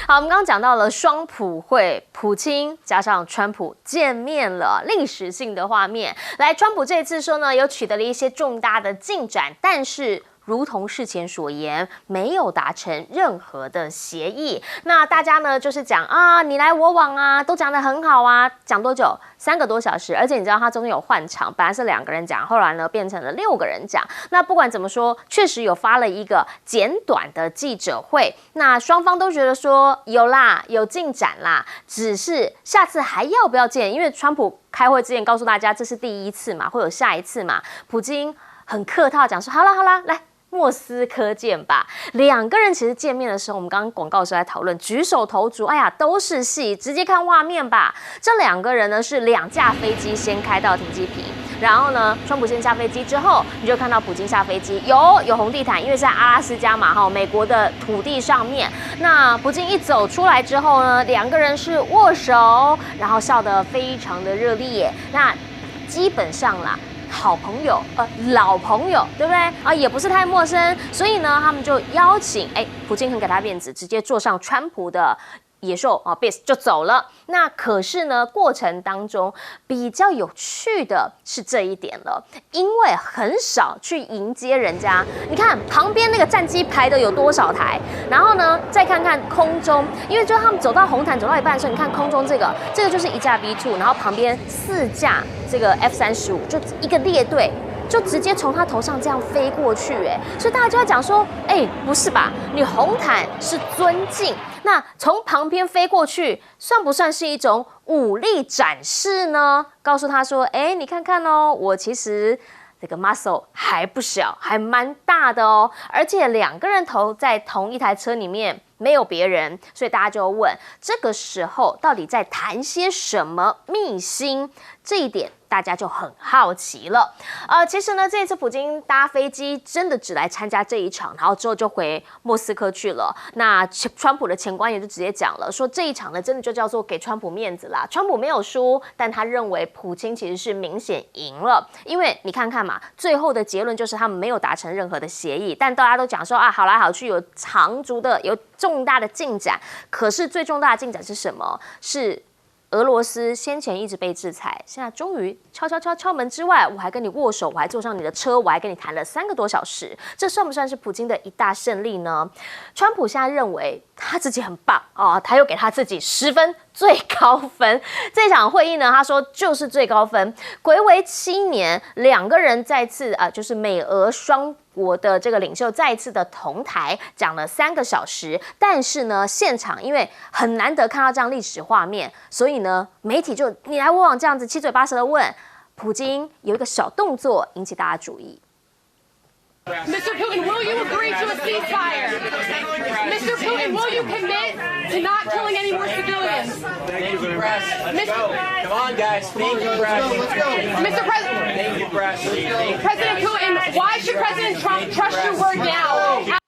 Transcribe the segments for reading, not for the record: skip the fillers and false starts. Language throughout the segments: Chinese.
好，我们刚刚讲到了双普会，普京加上川普见面了，历史性的画面。来，川普这次说呢，有取得了一些重大的进展，但是如同事前所言，没有达成任何的协议。那大家呢，就是讲啊，你来我往啊，都讲得很好啊。讲多久？3个多小时。而且你知道他中间有换场，本来是2个人讲，后来呢变成了6个人讲。那不管怎么说，确实有发了一个简短的记者会。那双方都觉得说有啦，有进展啦，只是下次还要不要见？因为川普开会之前告诉大家，这是第1次嘛，会有下一次嘛。普京很客套讲说，好啦，来。莫斯科见吧。2个人其实见面的时候，我们刚刚广告时候在讨论，举手投足，哎呀，都是戏，直接看画面吧。这2个人呢是2架飞机先开到停机坪，然后呢，川普先下飞机之后，你就看到普京下飞机，有红地毯，因为是在阿拉斯加嘛，哈，美国的土地上面。那普京一走出来之后呢，2个人是握手，然后笑得非常的热烈。那基本上啦。好朋友，老朋友，对不对啊？也不是太陌生，所以呢，他们就邀请，普京很给他面子，直接坐上川普的野兽啊 ，Beast 就走了。那可是呢，过程当中比较有趣的是这一点了，因为很少去迎接人家。你看旁边那个战机排的有多少台，然后呢，再看看空中，因为就他们走到红毯走到一半的时候，你看空中这个就是1架 B2，然后旁边4架这个 F-35，就一个列队。就直接从他头上这样飞过去，所以大家就要讲说，不是吧？你红毯是尊敬，那从旁边飞过去，算不算是一种武力展示呢？告诉他说，你看看哦，我其实这个 muscle 还不小，还蛮大的哦，而且2个人头在同一台车里面。没有别人，所以大家就问，这个时候到底在谈些什么秘辛？这一点大家就很好奇了。其实呢，这一次普京搭飞机真的只来参加这一场，然后之后就回莫斯科去了。那川普的前官员就直接讲了，说这一场呢，真的就叫做给川普面子啦。川普没有输，但他认为普京其实是明显赢了，因为你看看嘛，最后的结论就是他们没有达成任何的协议，但大家都讲说啊，好来好去，有长足的有重大的进展。可是最重大的进展是什么？是俄罗斯先前一直被制裁，现在终于敲门之外，我还跟你握手，我还坐上你的车，我还跟你谈了3个多小时，这算不算是普京的一大胜利呢？川普现在认为他自己很棒哦，他又给他自己10分最高分。这场会议呢，他说就是最高分，睽违7年，2个人再次就是美俄双国的这个领袖再一次的同台讲了3个小时，但是呢，现场因为很难得看到这样历史画面，所以呢，媒体就你来我往这样子七嘴八舌的问，普京有一个小动作引起大家注意。Mr. Putin, will you agree to a ceasefire? Mr. Putin, will you commit to not killing any more civilians? Thank you, press. Come on, guys. Thank you, press. Mr. President, Thank you, press. President Putin, why should President Trump trust your word now?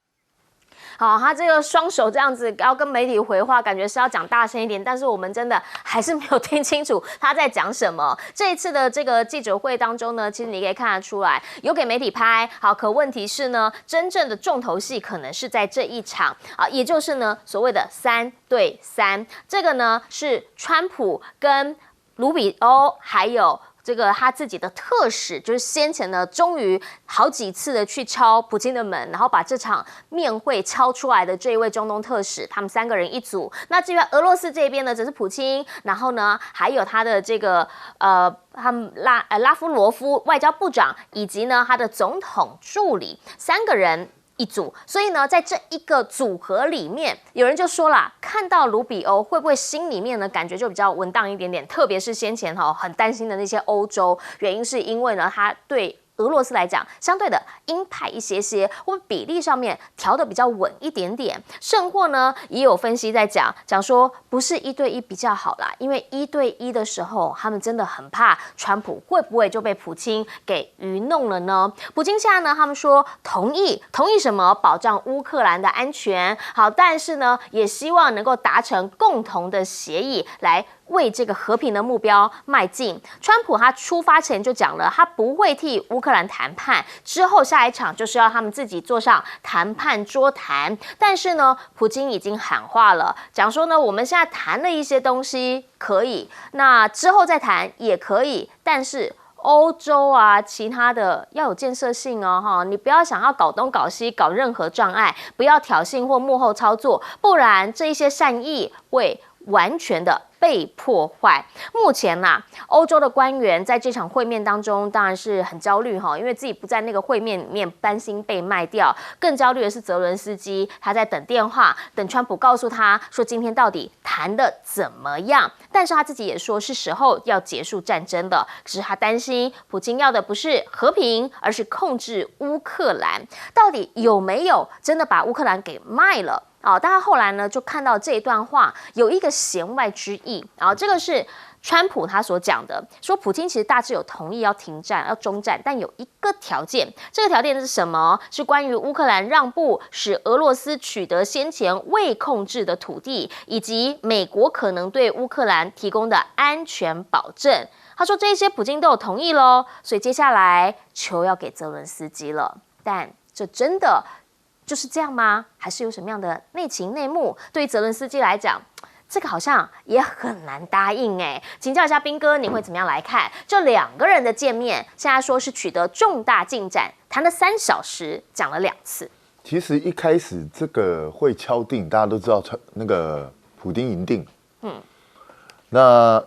好，他这个双手这样子要跟媒体回话，感觉是要讲大声一点，但是我们真的还是没有听清楚他在讲什么。这一次的这个记者会当中呢，其实你可以看得出来，有给媒体拍，好，可问题是呢，真正的重头戏可能是在这一场啊，也就是呢所谓的3对3，这个呢是川普跟卢比欧还有。这个他自己的特使，就是先前呢，终于好几次的去敲普京的门，然后把这场面会敲出来的这一位中东特使，他们3个人一组。那至于俄罗斯这边呢，则是普京，然后呢，还有他的这个他们拉夫罗夫外交部长，以及呢他的总统助理3个人。一组，所以呢，在这一个组合里面，有人就说啦，看到卢比欧会不会心里面呢感觉就比较稳当一点点，特别是先前很担心的那些欧洲，原因是因为呢，他对俄罗斯来讲，相对的鹰派一些，或比例上面调的比较稳一点点。甚或呢，也有分析在讲说，不是1对1比较好啦，因为1对1的时候，他们真的很怕川普会不会就被普京给愚弄了呢？普京现在呢，他们说同意什么？保障乌克兰的安全，好，但是呢，也希望能够达成共同的协议来为这个和平的目标迈进。川普他出发前就讲了，他不会替乌克兰谈判，之后下一场就是要他们自己坐上谈判桌谈。但是呢，普京已经喊话了，讲说呢，我们现在谈了一些东西可以，那之后再谈也可以，但是欧洲啊，其他的要有建设性哦，哈，你不要想要搞东搞西，搞任何障碍，不要挑衅或幕后操作，不然这一些善意会完全的被破坏。目前呐，欧洲的官员在这场会面当中，当然是很焦虑哈，因为自己不在那个会面里面，担心被卖掉。更焦虑的是泽伦斯基，他在等电话，等川普告诉他说今天到底谈的怎么样。但是他自己也说是时候要结束战争的，只是他担心普京要的不是和平，而是控制乌克兰。到底有没有真的把乌克兰给卖了？但他后来呢，就看到这一段话有一个弦外之意这个是川普他所讲的，说普京其实大致有同意要停战、要终战，但有一个条件，这个条件是什么？是关于乌克兰让步，使俄罗斯取得先前未控制的土地，以及美国可能对乌克兰提供的安全保证。他说这些普京都有同意咯，所以接下来球要给泽伦斯基了。但这真的就是这样吗？还是有什么样的内情内幕？对于泽伦斯基来讲，这个好像也很难答应哎。请教一下彬哥，你会怎么样来看这两个人的见面？现在说是取得重大进展，谈了3小时，讲了2次。其实一开始这个会敲定，大家都知道，那个普丁赢定，那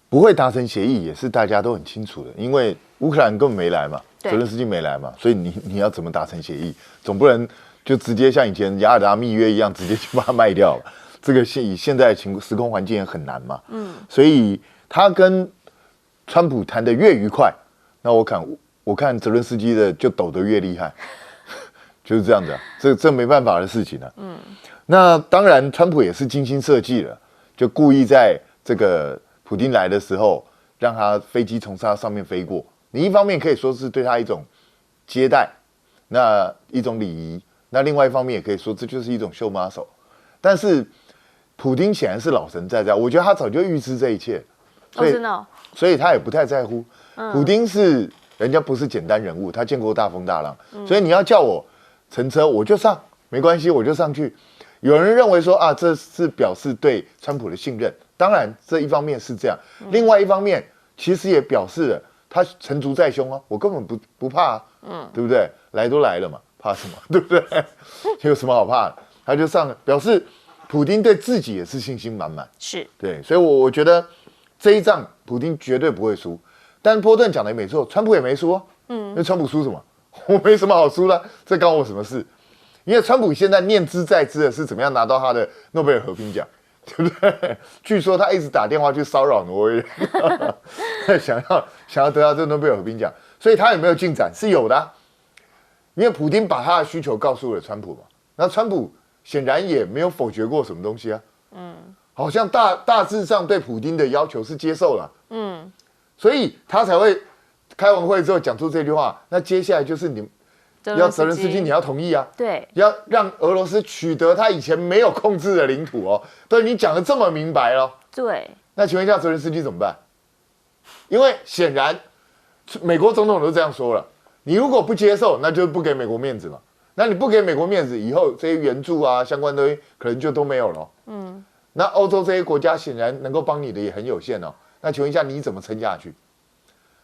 不会达成协议也是大家都很清楚的，因为乌克兰根本没来嘛，泽伦斯基没来嘛，所以你要怎么达成协议？总不能就直接像以前雅尔达密约一样，直接就把它卖掉了。这个以现在的时空环境也很难嘛。所以他跟川普谈得越愉快，那我看泽伦斯基的就抖得越厉害，就是这样子啊。这没办法的事情啊。那当然，川普也是精心设计了，就故意在这个普丁来的时候，让他飞机从他上面飞过。你一方面可以说是对他一种接待，那一种礼仪。那另外一方面也可以说，这就是一种秀 muscle。但是，普丁显然是老神在在，我觉得他早就预知这一切，所以他也不太在乎。普丁是人家不是简单人物，他见过大风大浪，所以你要叫我乘车，我就上，没关系，我就上去。有人认为说这是表示对川普的信任，当然这一方面是这样，另外一方面其实也表示了他成竹在胸啊，我根本不怕对不对？来都来了嘛。怕什么？对不对？有什么好怕的？他就上了，表示普丁对自己也是信心满满。是对，所以我觉得这一仗普丁绝对不会输。但波顿讲的也没错，川普也没输那川普输什么？我没什么好输的，这关我什么事？因为川普现在念之在之的是怎么样拿到他的诺贝尔和平奖，对不对？据说他一直打电话去骚扰挪威人，想要得到这诺贝尔和平奖，所以他有没有进展？是有的因为普丁把他的需求告诉了川普嘛，那川普显然也没有否决过什么东西啊，好像大致上对普丁的要求是接受了，所以他才会开完会之后讲出这句话。那接下来就是你要泽伦斯基，你要同意啊，对，要让俄罗斯取得他以前没有控制的领土哦，对你讲的这么明白了，对，那请问一下泽伦斯基怎么办？因为显然美国总统都这样说了。你如果不接受，那就不给美国面子嘛。那你不给美国面子，以后这些援助啊相关东西可能就都没有了。那欧洲这些国家显然能够帮你的也很有限哦。那请问一下，你怎么撑下去？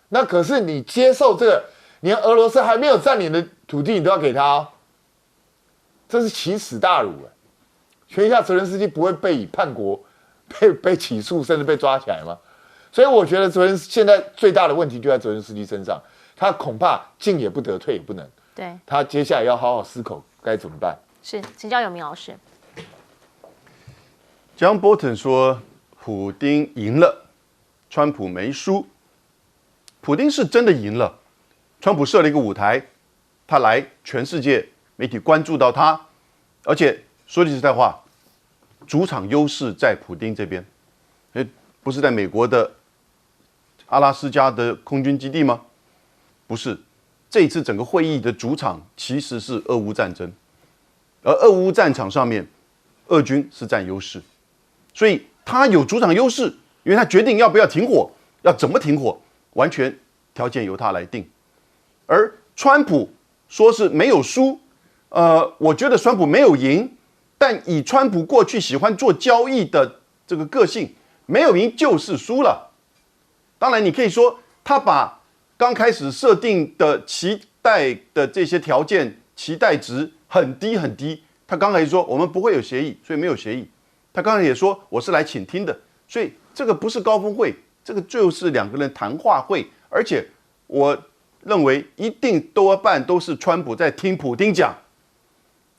那可是你接受这个，连俄罗斯还没有占领的土地，你都要给他这是奇耻大辱哎！请问一下，泽连斯基不会被以叛国被起诉，甚至被抓起来吗？所以我觉得现在最大的问题就在泽连斯基身上。他恐怕进也不得，退也不能。对，他接下来要好好思考该怎么办。是，请教有明老师。John Bolton 说，普丁赢了，川普没输。普丁是真的赢了，川普设了一个舞台，他来，全世界媒体关注到他，而且说句实在话，主场优势在普丁这边，不是在美国的阿拉斯加的空军基地吗？不是，这一次整个会议的主场其实是俄乌战争，而俄乌战场上面，俄军是占优势，所以他有主场优势，因为他决定要不要停火，要怎么停火，完全条件由他来定。而川普说是没有输，我觉得川普没有赢，但以川普过去喜欢做交易的这个个性，没有赢就是输了。当然，你可以说他把刚开始设定的期待的这些条件期待值很低很低。他刚才说我们不会有协议，所以没有协议。他刚才也说我是来倾听的，所以这个不是高峰会，这个就是两个人谈话会。而且我认为一定多半都是川普在听普丁讲，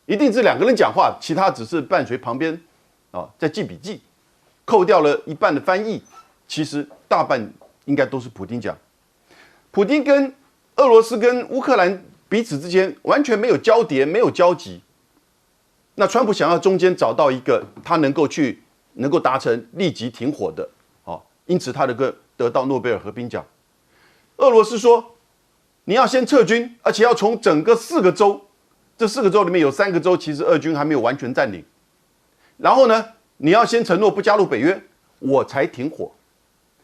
一定是两个人讲话，其他只是伴随旁边在记笔记，扣掉了一半的翻译，其实大半应该都是普丁讲。普丁跟俄罗斯跟乌克兰彼此之间完全没有交叠，没有交集。那川普想要中间找到一个他能够达成立即停火的，因此他得到诺贝尔和平奖。俄罗斯说你要先撤军，而且要从整个4个州，这4个州里面有3个州其实俄军还没有完全占领。然后呢，你要先承诺不加入北约，我才停火。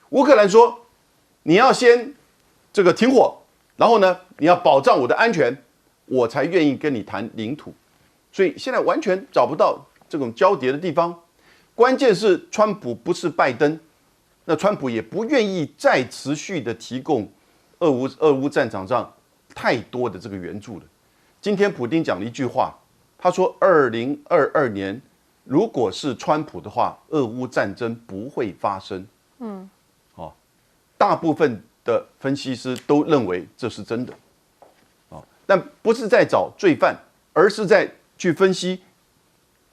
乌克兰说你要先这个停火，然后呢，你要保障我的安全，我才愿意跟你谈领土。所以现在完全找不到这种交叠的地方。关键是川普不是拜登，那川普也不愿意再持续的提供俄乌战场上太多的这个援助了。今天普丁讲了一句话，他说2022年如果是川普的话，俄乌战争不会发生。大部分的分析师都认为这是真的，但不是在找罪犯，而是在去分析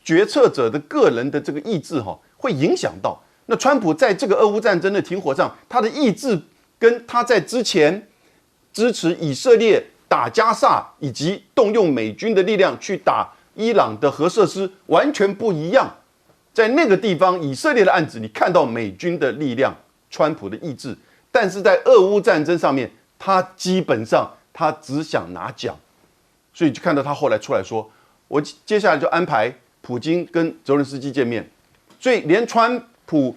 决策者的个人的这个意志，会影响到。那川普在这个俄乌战争的停火上，他的意志跟他在之前支持以色列打加萨，以及动用美军的力量去打伊朗的核设施完全不一样。在那个地方，以色列的案子，你看到美军的力量，川普的意志。但是在俄乌战争上面，他基本上他只想拿奖，所以就看到他后来出来说，我接下来就安排普京跟泽伦斯基见面，所以连川普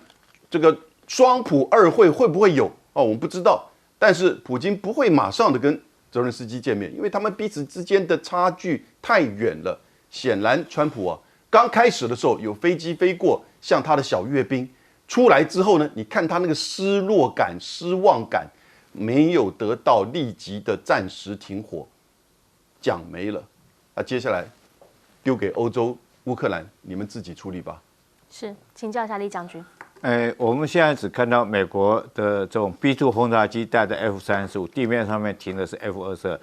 这个双普二会会不会有我们不知道，但是普京不会马上的跟泽伦斯基见面，因为他们彼此之间的差距太远了。显然川普刚开始的时候有飞机飞过，像他的小阅兵。出来之后呢，你看他那个失落感、失望感，没有得到立即的暂时停火，奖没了。那接下来丢给欧洲、乌克兰，你们自己处理吧。是，请教一下李将军。我们现在只看到美国的这种 B2 轰炸机带着 F-35，地面上面停的是 F-22。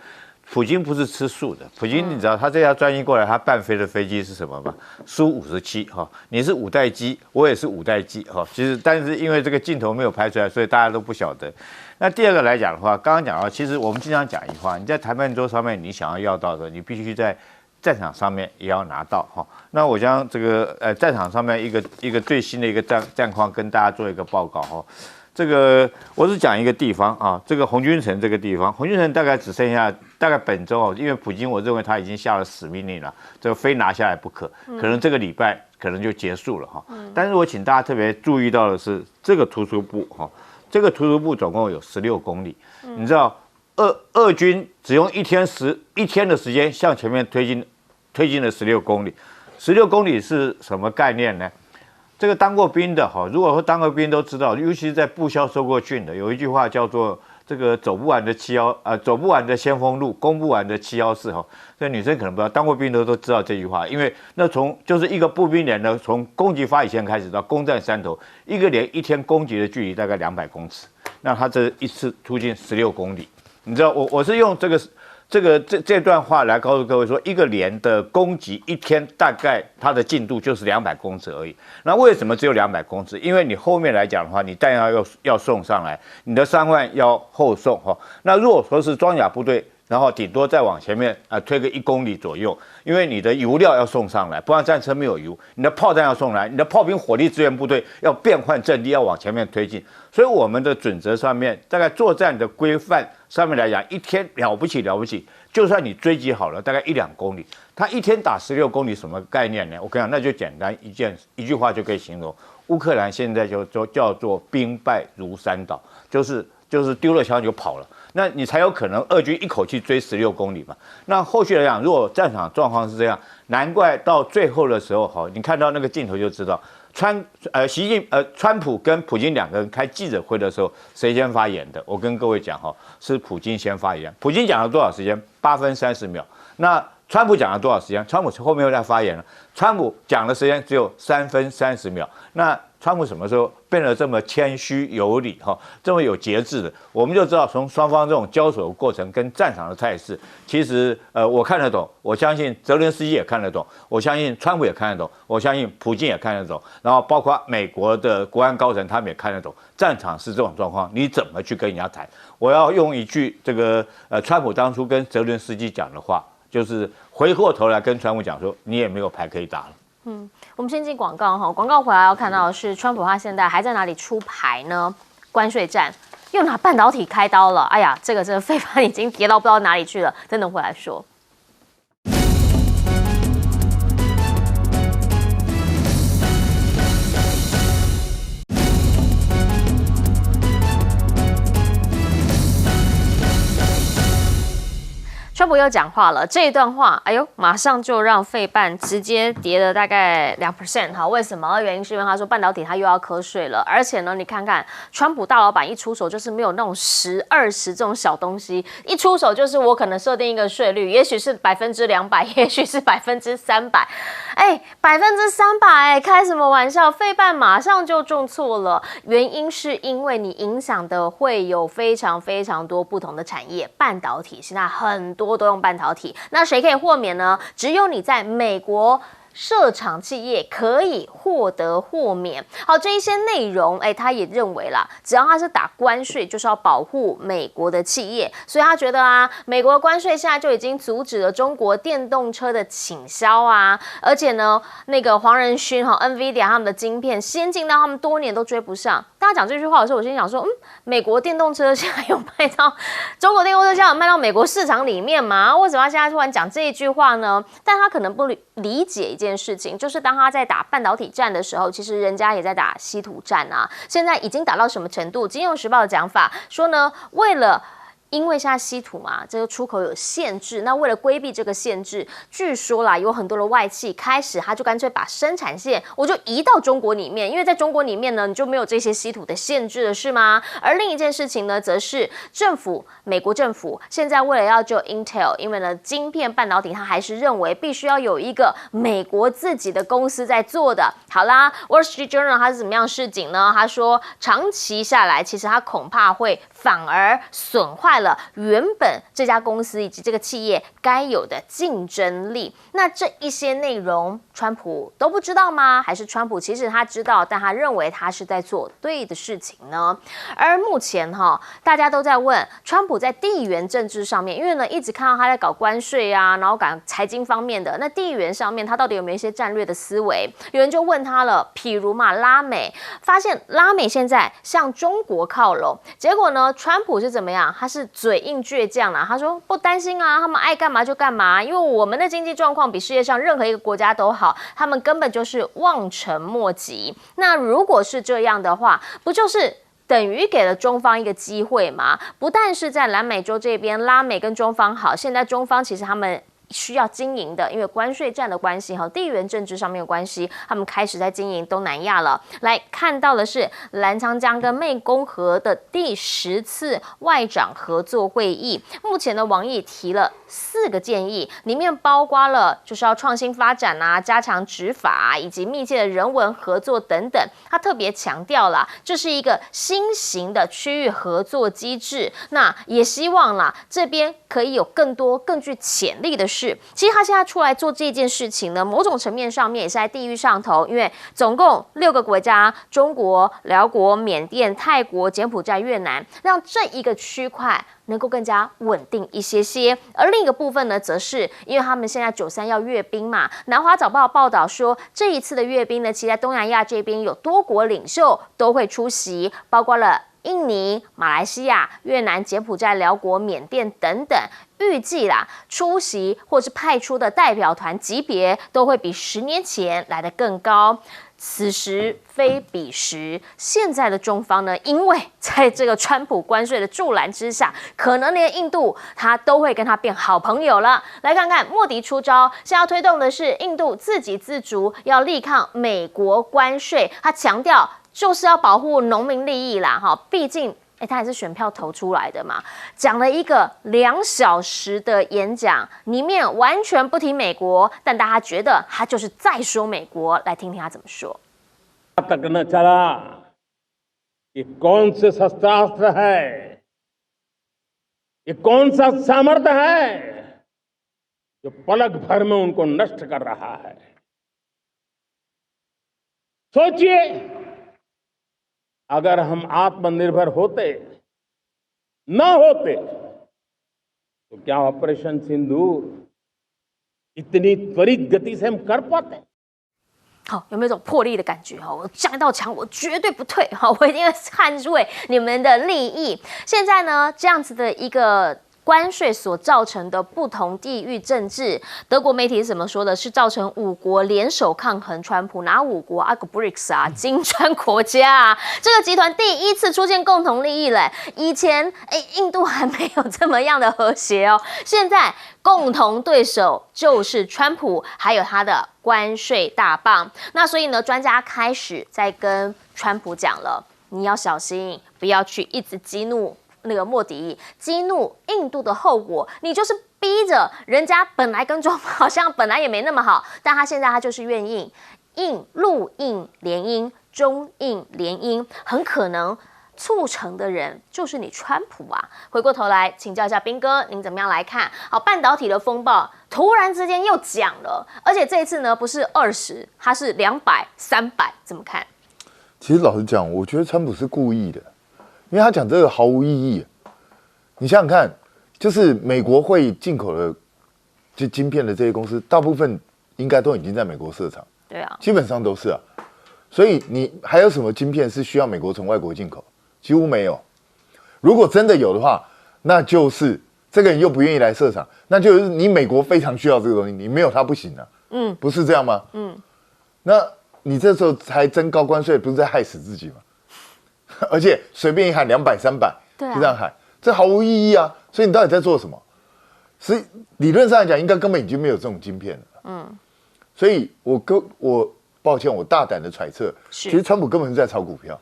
普京不是吃素的，普京你知道他这架专机过来，他伴飞的飞机是什么吗？苏57哈，你是5代机，我也是5代机哈。其实但是因为这个镜头没有拍出来，所以大家都不晓得。那第二个来讲的话，刚刚讲到，其实我们经常讲一句话，你在谈判桌上面你想要到的，你必须在战场上面也要拿到哈。那我将这个战场上面一个最新的一个战况跟大家做一个报告哈。这个我只讲一个地方啊，这个红军城这个地方，红军城大概只剩下大概本周因为普京我认为他已经下了死命令了，这个非拿下来不可，可能这个礼拜可能就结束了哈。但是我请大家特别注意到的是，这个突出部哈，这个突出部总共有16公里，你知道俄军只用一天的时间向前面推进了16公里，16公里是什么概念呢？这个当过兵的哈，如果说当过兵都知道，尤其是在步枪受过训的，有一句话叫做这个走不完的先锋路，攻不完的714哈。这女生可能不知道，当过兵的都知道这句话，因为那就是一个步兵连呢，从攻击发起线开始到攻占山头，一个连一天攻击的距离大概200公尺，那他这一次突进16公里，你知道我是用这段话来告诉各位说，一个连的攻击一天大概它的进度就是200公尺而已。那为什么只有200公尺？因为你后面来讲的话，你弹药要送上来，你的伤患要后送哈。那如果说是装甲部队，然后顶多再往前面推个1公里左右，因为你的油料要送上来，不然战车没有油；你的炮弹要送来，你的炮兵火力支援部队要变换阵地，要往前面推进。所以我们的准则上面，大概作战的规范上面来讲，一天了不起，就算你追击好了，大概1-2公里，他一天打16公里，什么概念呢？我跟你讲，那就简单一句话就可以形容。乌克兰现在就叫做兵败如山倒，就是丢了枪就跑了。那你才有可能俄军一口气追16公里嘛。那后续来讲，如果战场状况是这样，难怪到最后的时候，好，你看到那个镜头就知道，川普跟普京两个人开记者会的时候，谁先发言的？我跟各位讲哈，是普京先发言。普京讲了多少时间？8分30秒。那川普讲了多少时间？川普后面又在发言了。川普讲的时间只有3分30秒。那川普什么时候变得这么谦虚有礼这么有节制的？我们就知道，从双方这种交手的过程跟战场的态势，其实我看得懂，我相信泽连斯基也看得懂，我相信川普也看得懂，我相信普京也看得懂，然后包括美国的国安高层他们也看得懂，战场是这种状况，你怎么去跟人家谈？我要用一句川普当初跟泽连斯基讲的话，就是回过头来跟川普讲说，你也没有牌可以打了。我们先进广告哈，广告回来要看到的是，川普他现在还在哪里出牌呢？关税战又拿半导体开刀了，哎呀，这个费半已经跌到不知道哪里去了，等回来说。川普又讲话了，这一段话，哎呦，马上就让费半直接跌了大概2%哈。为什么？原因是因为他说半导体他又要瞌睡了，而且呢，你看看川普大老板一出手就是没有那种10、20这种小东西，一出手就是我可能设定一个税率，也许是200%，也许是300%，哎，300%，开什么玩笑？费半马上就中错了，原因是因为你影响的会有非常非常多不同的产业，半导体现在很多都用半导体，那谁可以豁免呢？只有你在美国设厂企业可以获得豁免。好，这一些内容，他也认为啦，只要他是打关税，就是要保护美国的企业，所以他觉得啊，美国的关税现在就已经阻止了中国电动车的倾销啊，而且呢，那个黄仁勋NVIDIA 他们的晶片先进到他们多年都追不上。大家讲这句话的时候，我心想说，美国电动车现在有卖到中国电动车，现在有卖到美国市场里面吗？为什么他现在突然讲这一句话呢？但他可能不理解一件事情，就是当他在打半导体战的时候，其实人家也在打稀土战啊。现在已经打到什么程度？《金融时报》的讲法说呢，因为现在稀土嘛，这个出口有限制，那为了规避这个限制，据说啦，有很多的外企开始，他就干脆把生产线我就移到中国里面，因为在中国里面呢，你就没有这些稀土的限制了，是吗？而另一件事情呢，则是美国政府现在为了要救 Intel， 因为呢，晶片半导体它还是认为必须要有一个美国自己的公司在做的。好啦， Wall Street Journal 它是怎么样示警呢？他说，长期下来，其实它恐怕会反而损坏了原本这家公司以及这个企业该有的竞争力。那这一些内容，川普都不知道吗？还是川普其实他知道，但他认为他是在做对的事情呢？而目前大家都在问川普在地缘政治上面，因为呢一直看到他在搞关税啊，然后搞财经方面的，那地缘上面他到底有没有一些战略的思维？有人就问他了，譬如嘛，拉美，发现拉美现在向中国靠拢，结果呢，川普是怎么样？他是嘴硬倔强啦，他说不担心啊，他们爱干嘛就干嘛，因为我们的经济状况比世界上任何一个国家都好，他们根本就是望尘莫及。那如果是这样的话，不就是等于给了中方一个机会吗？不但是在南美洲这边，拉美跟中方好，现在中方其实他们需要经营的，因为关税战的关系地缘政治上面的关系，他们开始在经营东南亚了。来看到的是澜沧江跟湄公河的第10次外长合作会议，目前的王毅提了4个建议，里面包括了就是要创新发展啊，加强执法以及密切的人文合作等等。他特别强调了，这是一个新型的区域合作机制，那也希望啦这边可以有更多更具潜力的事。其实他现在出来做这件事情呢，某种层面上面也是在地域上头，因为总共6个国家，中国、辽国、缅甸、泰国、柬埔寨、越南，让这一个区块能够更加稳定一些些。而另一个部分呢，则是因为他们现在93要阅兵嘛，南华早报报道说，这一次的阅兵呢，其实在东南亚这边有多国领袖都会出席，包括了印尼、马来西亚、越南、柬埔寨、辽国、缅甸等等，预计啦出席或是派出的代表团级别都会比10年前来得更高。此时非彼时，现在的中方呢，因为在这个川普关税的助澜之下，可能连印度他都会跟他变好朋友了。来看看莫迪出招，现在要推动的是印度自给自足，要力抗美国关税。他强调就是要保护农民利益啦，哈，毕竟。他也是选票投出来的嘛，讲了一个2小时的演讲，里面完全不提美国，但大家觉得他就是在说美国。来听听他怎么说。तक न चला कि कौन से शस्त्रास्त्र है, ये कौन सा सामर्थ्य है जो पलक भर में उनको नष्ट कर रहा है। सोचिए, अगर हम आत्मनिर्भर होते न होते तो क्या ऑपरेशन सिंदूर इतनी त्वरित गति से हम कर पाते? 好，有没有一种魄力的感觉？哈，我上一道墙，我绝对不退。好，我一定会捍卫你们的利益。现在呢，这样子的一个关税所造成的不同地域政治，德国媒体是怎么说的？是造成5国联手抗衡川普，哪5国啊 ？BRICS 啊，金砖国家啊，这个集团第一次出现共同利益嘞。以前印度还没有这么样的和谐哦，现在共同对手就是川普，还有他的关税大棒。那所以呢，专家开始在跟川普讲了，你要小心，不要去一直激怒那个莫迪，激怒印度的后果，你就是逼着人家本来跟中方好像本来也没那么好，但他现在他就是愿意陆印联姻、中印联姻，很可能促成的人就是你川普啊。回过头来请教一下彬哥，您怎么样来看？好，半导体的风暴突然之间又讲了，而且这一次呢不是20，它是200、300，怎么看？其实老实讲，我觉得川普是故意的。因为他讲这个毫无意义，你想想看，就是美国会进口的就晶片的这些公司，大部分应该都已经在美国设厂，对啊，基本上都是啊。所以你还有什么晶片是需要美国从外国进口？几乎没有。如果真的有的话，那就是这个人又不愿意来设厂，那就是你美国非常需要这个东西，你没有它不行啊。不是这样吗？那你这时候才征高关税，不是在害死自己吗？而且随便一喊200、300，就这样喊，这毫无意义啊！所以你到底在做什么？所以理论上来讲，应该根本已经没有这种晶片了。所以我抱歉，我大胆的揣测，其实川普根本是在炒股票，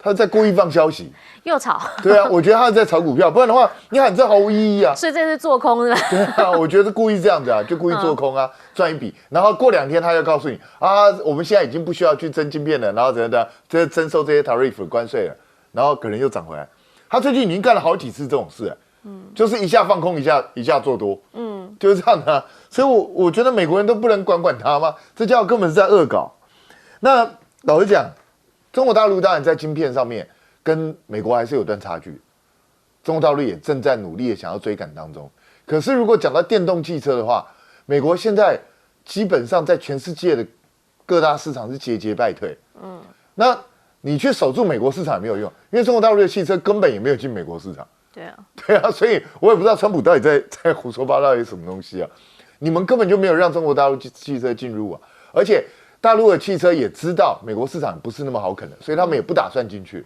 他在故意放消息，又炒。对啊，我觉得他是在炒股票，不然的话，你喊这毫无意义啊。所以这是做空的。对啊，我觉得故意这样子啊，就故意做空啊，赚一笔，然后过2天他就告诉你啊，我们现在已经不需要去征晶片了，然后怎样的，这征收这些 tariff 关税了，然后可能又涨回来。他最近已经干了好几次这种事了，就是一下放空，一下做多，就是这样的啊。所以我觉得美国人都不能管他吗？这家伙根本是在恶搞。那老实讲，中国大陆当然在晶片上面跟美国还是有段差距，中国大陆也正在努力的想要追赶当中。可是如果讲到电动汽车的话，美国现在基本上在全世界的各大市场是节节败退。那你去守住美国市场也没有用，因为中国大陆的汽车根本也没有进美国市场。对啊，所以我也不知道川普到底在胡说八道些什么东西啊！你们根本就没有让中国大陆汽车进入啊，而且大陆的汽车也知道美国市场不是那么好啃的，所以他们也不打算进去。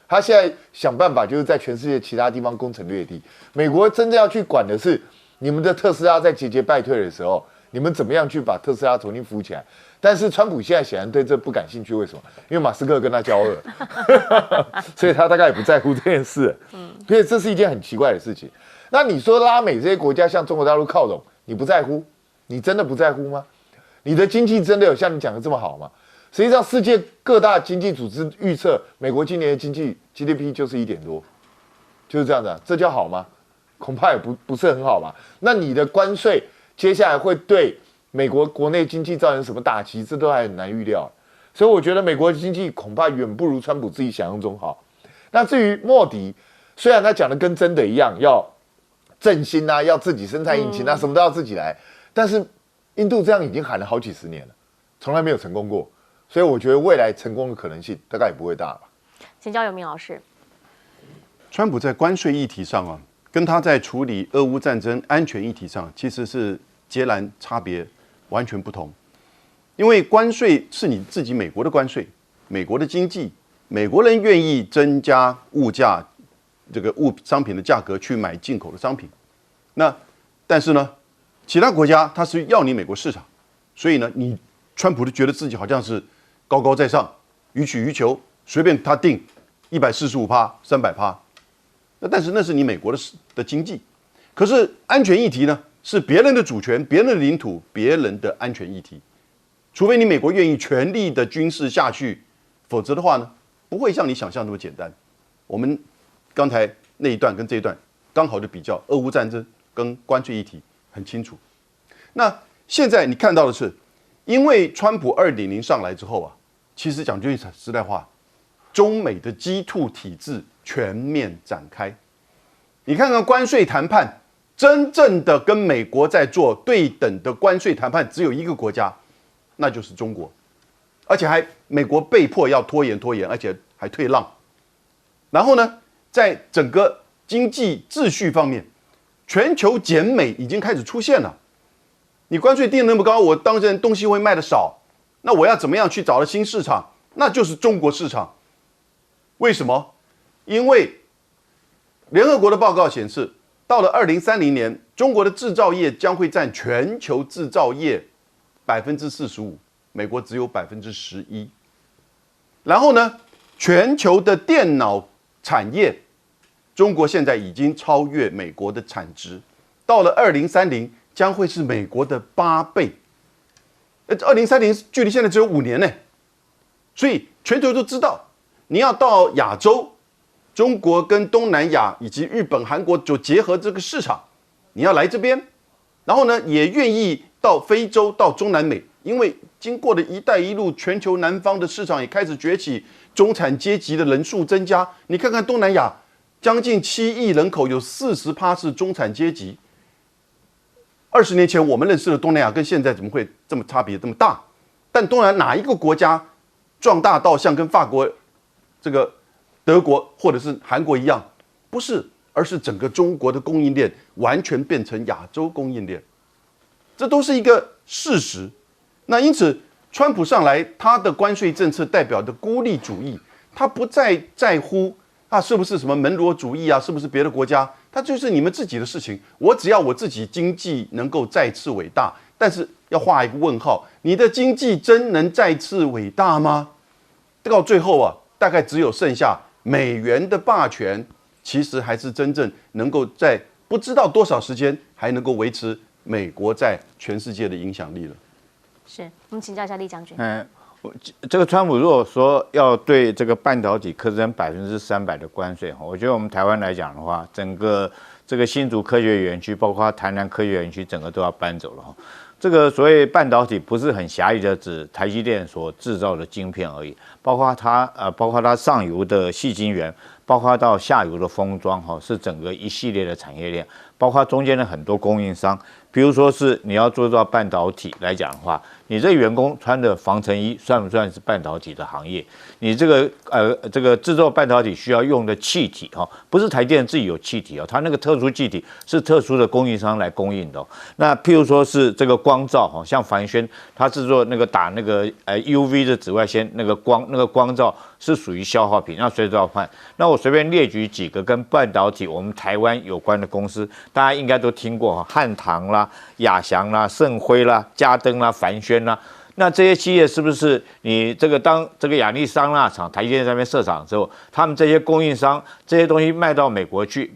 他现在想办法就是在全世界其他地方攻城略地。美国真正要去管的是你们的特斯拉在节节败退的时候，你们怎么样去把特斯拉重新扶起来？但是川普现在显然对这不感兴趣，为什么？因为马斯克跟他交恶，所以他大概也不在乎这件事。所以这是一件很奇怪的事情。那你说拉美这些国家向中国大陆靠拢，你不在乎？你真的不在乎吗？你的经济真的有像你讲的这么好吗？实际上，世界各大经济组织预测，美国今年的经济 GDP 就是1点多，就是这样的，这叫好吗？恐怕也不是很好吧。那你的关税接下来会对美国国内经济造成什么打击，这都还很难预料。所以我觉得美国的经济恐怕远不如川普自己想象中好。那至于莫迪，虽然他讲的跟真的一样，要振兴啊，要自己生产引擎啊，什么都要自己来，但是印度这样已经喊了好几十年了，从来没有成功过。所以我觉得未来成功的可能性大概也不会大吧。请教有明老师，川普在关税议题上啊，跟他在处理俄乌战争安全议题上，其实是截然差别，完全不同。因为关税是你自己美国的关税，美国的经济，美国人愿意增加物价，这个商品的价格去买进口的商品。那但是呢，其他国家它是要你美国市场，所以呢，你川普就觉得自己好像是高高在上，予取予求，随便他定145%、300%。那但是那是你美国的经济，可是安全议题呢，是别人的主权、别人的领土、别人的安全议题。除非你美国愿意全力的军事下去，否则的话呢，不会像你想象那么简单。我们刚才那一段跟这一段刚好就比较俄乌战争跟关税议题很清楚。那现在你看到的是，因为川普2.0上来之后啊，其实讲句实在话，中美的G2体制全面展开。你看看关税谈判，真正的跟美国在做对等的关税谈判，只有一个国家。那就是中国，而且还美国被迫要拖延，而且还退让。然后呢，在整个经济秩序方面，全球减美已经开始出现了。你关税定那么高，我当然东西会卖得少，那我要怎么样去找到新市场？那就是中国市场。为什么？因为联合国的报告显示，到了2030年，中国的制造业将会占全球制造业45%，美国只有11%。然后呢，全球的电脑产业，中国现在已经超越美国的产值，到了2030将会是美国的8倍。2030距离现在只有5年呢，所以全球都知道，你要到亚洲，中国跟东南亚以及日本、韩国就结合这个市场，你要来这边，然后呢，也愿意到非洲、到中南美，因为经过了“一带一路”，全球南方的市场也开始崛起，中产阶级的人数增加。你看看东南亚，将近7亿人口，有40%是中产阶级。20年前我们认识的东南亚跟现在怎么会这么差别这么大？但东南亚哪一个国家壮大到像跟法国、这个德国或者是韩国一样？不是，而是整个中国的供应链完全变成亚洲供应链。这都是一个事实。那因此，川普上来，他的关税政策代表的孤立主义，他不再在乎是不是什么门罗主义啊，是不是别的国家，他就是你们自己的事情。我只要我自己经济能够再次伟大，但是要画一个问号：你的经济真能再次伟大吗？到最后啊，大概只有剩下美元的霸权，其实还是真正能够在不知道多少时间还能够维持美国在全世界的影响力了。是，我们请教一下厉将军。这个川普如果说要对这个半导体课征300%的关税，我觉得我们台湾来讲的话，整个这个新竹科学园区，包括台南科学园区，整个都要搬走了。这个所谓半导体不是很狭义的指台积电所制造的晶片而已，包括它上游的矽晶圆，包括到下游的封装，是整个一系列的产业链，包括中间的很多供应商。比如说是你要做到半导体来讲的话，你这员工穿的防尘衣算不算是半导体的行业？你这个制作半导体需要用的气体不是台电自己有气体它那个特殊气体是特殊的供应商来供应的。那譬如说是这个光照像凡轩，它制作那个打那个UV 的紫外线那个光照是属于消耗品，那随时要换。那我随便列举几个跟半导体我们台湾有关的公司，大家应该都听过汉唐啦、亚翔啦、盛辉啦、嘉登啦、凡轩啦，那这些企业是不是你当这个亚利桑那厂台积电在那边设厂之后，他们这些供应商这些东西卖到美国去，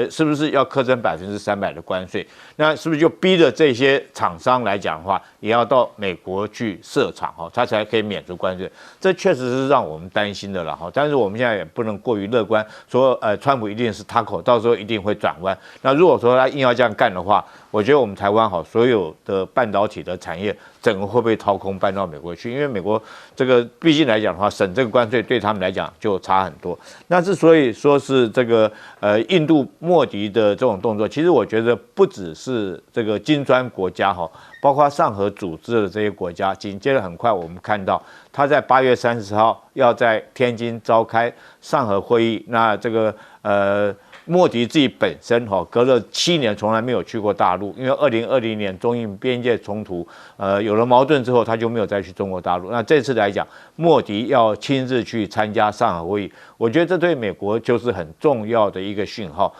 是不是要课征300%的关税？那是不是就逼着这些厂商来讲的话，也要到美国去设厂他才可以免除关税？这确实是让我们担心的了但是我们现在也不能过于乐观，说川普一定是他口，到时候一定会转弯。那如果说他硬要这样干的话，我觉得我们台湾所有的半导体的产业整个会被掏空搬到美国去，因为美国这个毕竟来讲的话，省这个关税对他们来讲就差很多。那之所以说是这个印度莫迪的这种动作，其实我觉得不只是这个金砖国家包括上合组织的这些国家，紧接着很快我们看到他在8月30号要在天津召开上合会议，那这个莫迪自己本身隔了7年从来没有去过大陆，因为2020年中印边界冲突，有了矛盾之后，他就没有再去中国大陆。那这次来讲，莫迪要亲自去参加上海会议，我觉得这对美国就是很重要的一个讯号。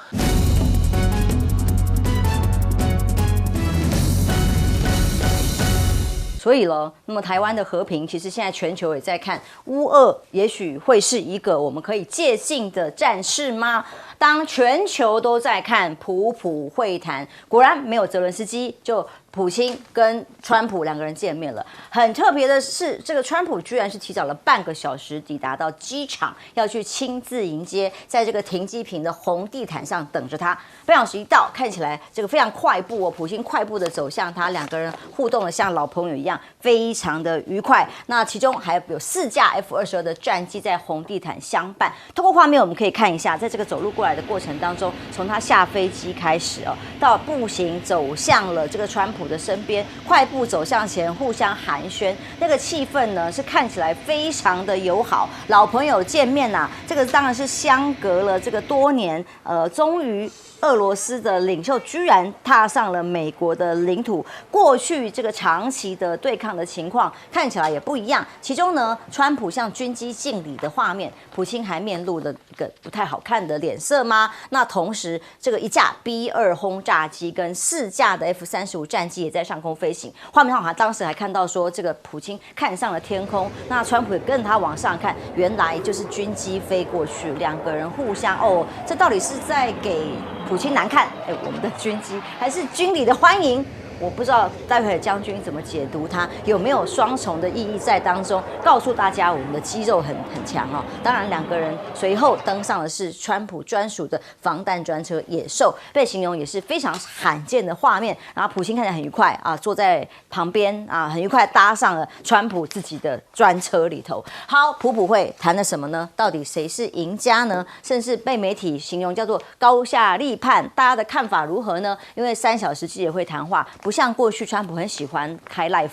所以了，那么台湾的和平，其实现在全球也在看乌俄，也许会是一个我们可以借鉴的战事吗？当全球都在看普普会谈，果然没有泽伦斯基，就普京跟川普两个人见面了。很特别的是，这个川普居然是提早了半个小时抵达到机场，要去亲自迎接，在这个停机坪的红地毯上等着他。半小时一到，看起来这个非常快步哦，普京快步的走向他，两个人互动的像老朋友一样，非常的愉快。那其中还有4架F-22的战机在红地毯相伴。透过画面我们可以看一下，在这个走路过来的过程当中，从他下飞机开始哦，到步行走向了这个川普的身边，快步走向前，互相寒暄，那个气氛呢是看起来非常的友好，老朋友见面呐、这个当然是相隔了这个多年，终于。俄罗斯的领袖居然踏上了美国的领土，过去这个长期的对抗的情况看起来也不一样。其中呢，川普向军机敬礼的画面，普京还面露了一个不太好看的脸色吗？那同时，这个1架 B-2轰炸机跟4架的 F-35战机也在上空飞行。画面上好像当时还看到说，这个普京看上了天空，那川普也跟着他往上看，原来就是军机飞过去，两个人互相这到底是在给普京难看，我们的军机还是军礼的欢迎？我不知道待会将军怎么解读它，有没有双重的意义在当中？告诉大家，我们的肌肉很强哦。当然，两个人随后登上的是川普专属的防弹专车野兽，被形容也是非常罕见的画面。然后普京看起来很愉快啊，坐在旁边啊，很愉快搭上了川普自己的专车里头。好，普会谈了什么呢？到底谁是赢家呢？甚至被媒体形容叫做高下立判，大家的看法如何呢？因为3小时记者会谈话。不像过去川普很喜欢开 live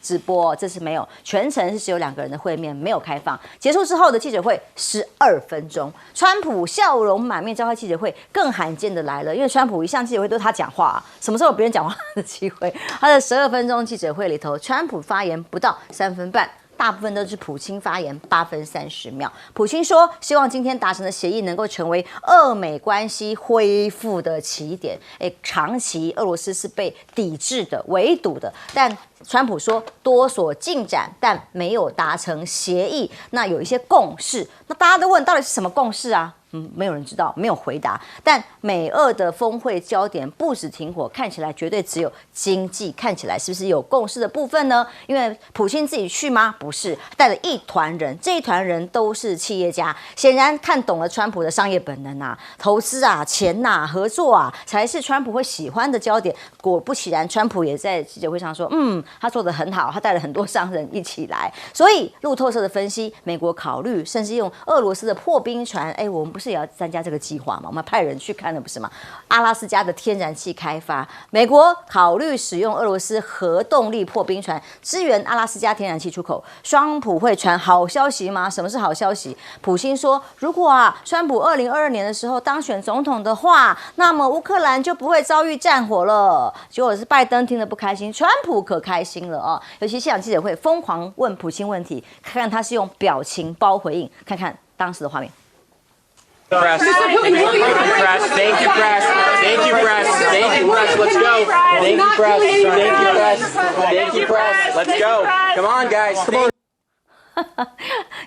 直播，这次没有，全程是只有2个人的会面，没有开放。结束之后的记者会12分钟，川普笑容满面召开记者会，更罕见的来了，因为川普一向记者会都是他讲话，什么时候有别人讲话的机会？他的12分钟记者会里头，川普发言不到3分半。大部分都是普京发言8分30秒。普京说，希望今天达成的协议能够成为俄美关系恢复的起点。长期俄罗斯是被抵制的、围堵的，但川普说多所进展，但没有达成协议。那有一些共识，那大家都问到底是什么共识啊？没有人知道，没有回答。但美俄的峰会焦点不止停火，看起来绝对只有经济，看起来是不是有共识的部分呢？因为普京自己去吗？不是，带了一团人，这一团人都是企业家，显然看懂了川普的商业本能啊，投资啊，钱啊，合作啊，才是川普会喜欢的焦点。果不其然，川普也在记者会上说，他做得很好，他带了很多商人一起来。所以路透社的分析，美国考虑甚至用俄罗斯的破冰船，我们不是也要参加这个计划吗？我们派人去看了，不是吗？阿拉斯加的天然气开发，美国考虑使用俄罗斯核动力破冰船支援阿拉斯加天然气出口。川普会传好消息吗？什么是好消息？普京说，如果川普2022年的时候当选总统的话，那么乌克兰就不会遭遇战火了。结果是拜登听得不开心，川普可开心了啊！尤其现场记者会疯狂问普京问题，看看他是用表情包回应，看看当时的画面。Press. Thank you, press. Thank you, press. Thank you, press. Thank you, press. Let's go. Thank you, press. Thank you, press. Thank you, press. Let's go. Come on, guys. Come on.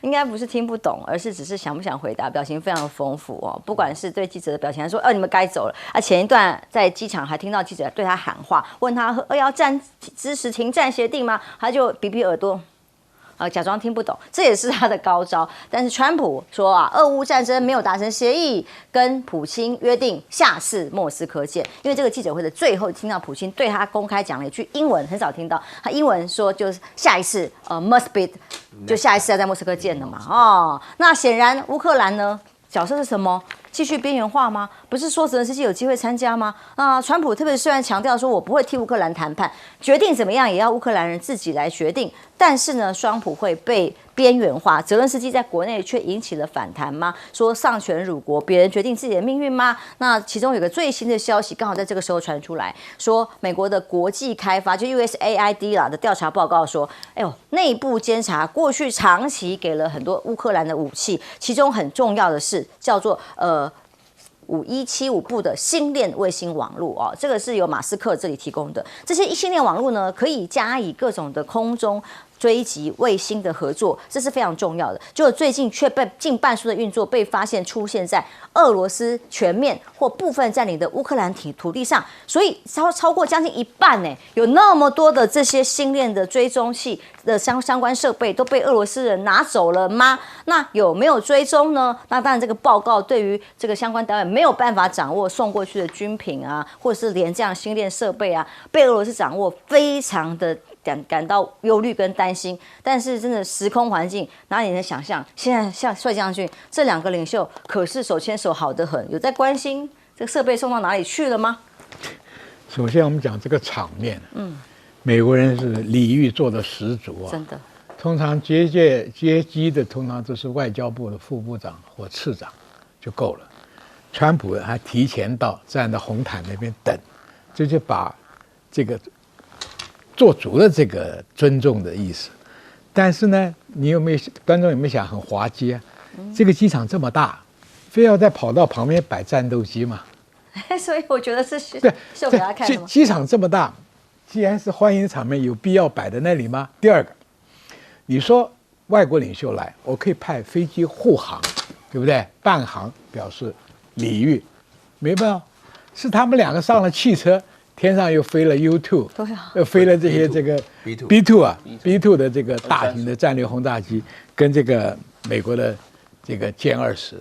应该不是听不懂，而是只是想不想回答，表情非常的丰富哦。不管是对记者的表情，还说你们该走了前一段在机场还听到记者对他喊话，问他要支持停战协定吗？他就比比耳朵。假装听不懂，这也是他的高招。但是川普说俄乌战争没有达成协议，跟普京约定下次莫斯科见。因为这个记者会的最后听到普京对他公开讲了一句英文，很少听到。他英文说就是下一次must be， 就下一次要在莫斯科见的嘛。那显然乌克兰呢角色是什么？继续边缘化吗？不是说泽连斯基有机会参加吗？川普特别虽然强调说我不会替乌克兰谈判，决定怎么样也要乌克兰人自己来决定，但是呢，川普会被边缘化。泽连斯基在国内却引起了反弹吗？说丧权辱国，别人决定自己的命运吗？那其中有个最新的消息，刚好在这个时候传出来，说美国的国际开发就 USAID 啦的调查报告说，内部监察过去长期给了很多乌克兰的武器，其中很重要的是叫做5175部的星链卫星网络哦，这个是由马斯克这里提供的。这些星链网络呢，可以加以各种的空中追击卫星的合作，这是非常重要的。结果最近却被近半数的运作被发现出现在俄罗斯全面或部分占领的乌克兰土地上，所以超过将近一半呢，有那么多的这些星链的追踪器的相关设备都被俄罗斯人拿走了吗？那有没有追踪呢？那当然，这个报告对于这个相关单位没有办法掌握送过去的军品啊，或者是连这样星链设备啊，被俄罗斯掌握，非常的感到忧虑跟担心。但是真的时空环境哪里能想象？现在像帅将军这两个领袖可是手牵手好得很，有在关心这个设备送到哪里去了吗？首先我们讲这个场面，美国人是礼遇做的十足啊，真的。通常接机的通常都是外交部的副部长或次长就够了，川普还提前到，站在红毯那边等，这就把这个做足了这个尊重的意思。但是呢，观众有没有想很滑稽啊？这个机场这么大，非要再跑到旁边摆战斗机嘛？所以我觉得是秀给他看的吗？机场这么大，既然是欢迎场面，有必要摆在那里吗？第二个，你说外国领袖来，我可以派飞机护航，对不对？伴航表示礼遇，没办法，是他们两个上了汽车，天上又飞了 U2， 又飞了这些这个 B2 啊 B2 的这个大型的战略轰炸机，跟这个美国的这个歼20，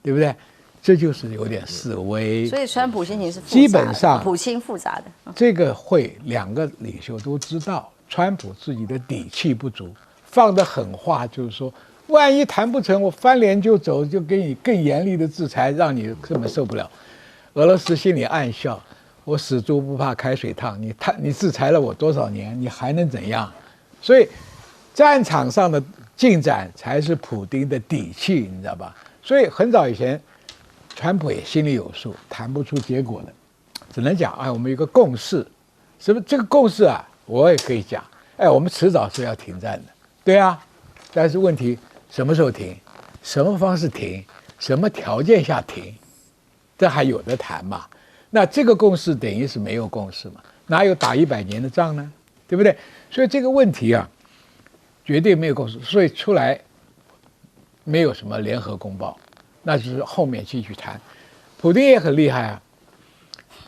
对不对？这就是有点示威。所以川普心情是基本上普京复杂的。这个会两个领袖都知道，川普自己的底气不足，放的狠话就是说，万一谈不成，我翻脸就走，就给你更严厉的制裁，让你根本受不了。俄罗斯心里暗笑，我死猪不怕开水烫，你制裁了我多少年，你还能怎样？所以战场上的进展才是普丁的底气，你知道吧？所以很早以前，川普也心里有数，谈不出结果的，只能讲我们有个共识，什么这个共识啊，我也可以讲，我们迟早是要停战的，对啊，但是问题什么时候停，什么方式停，什么条件下停，这还有的谈嘛？那这个共识等于是没有共识嘛？哪有打100年的仗呢？对不对？所以这个问题啊，绝对没有共识，所以出来没有什么联合公报，那就是后面继续谈。普丁也很厉害啊，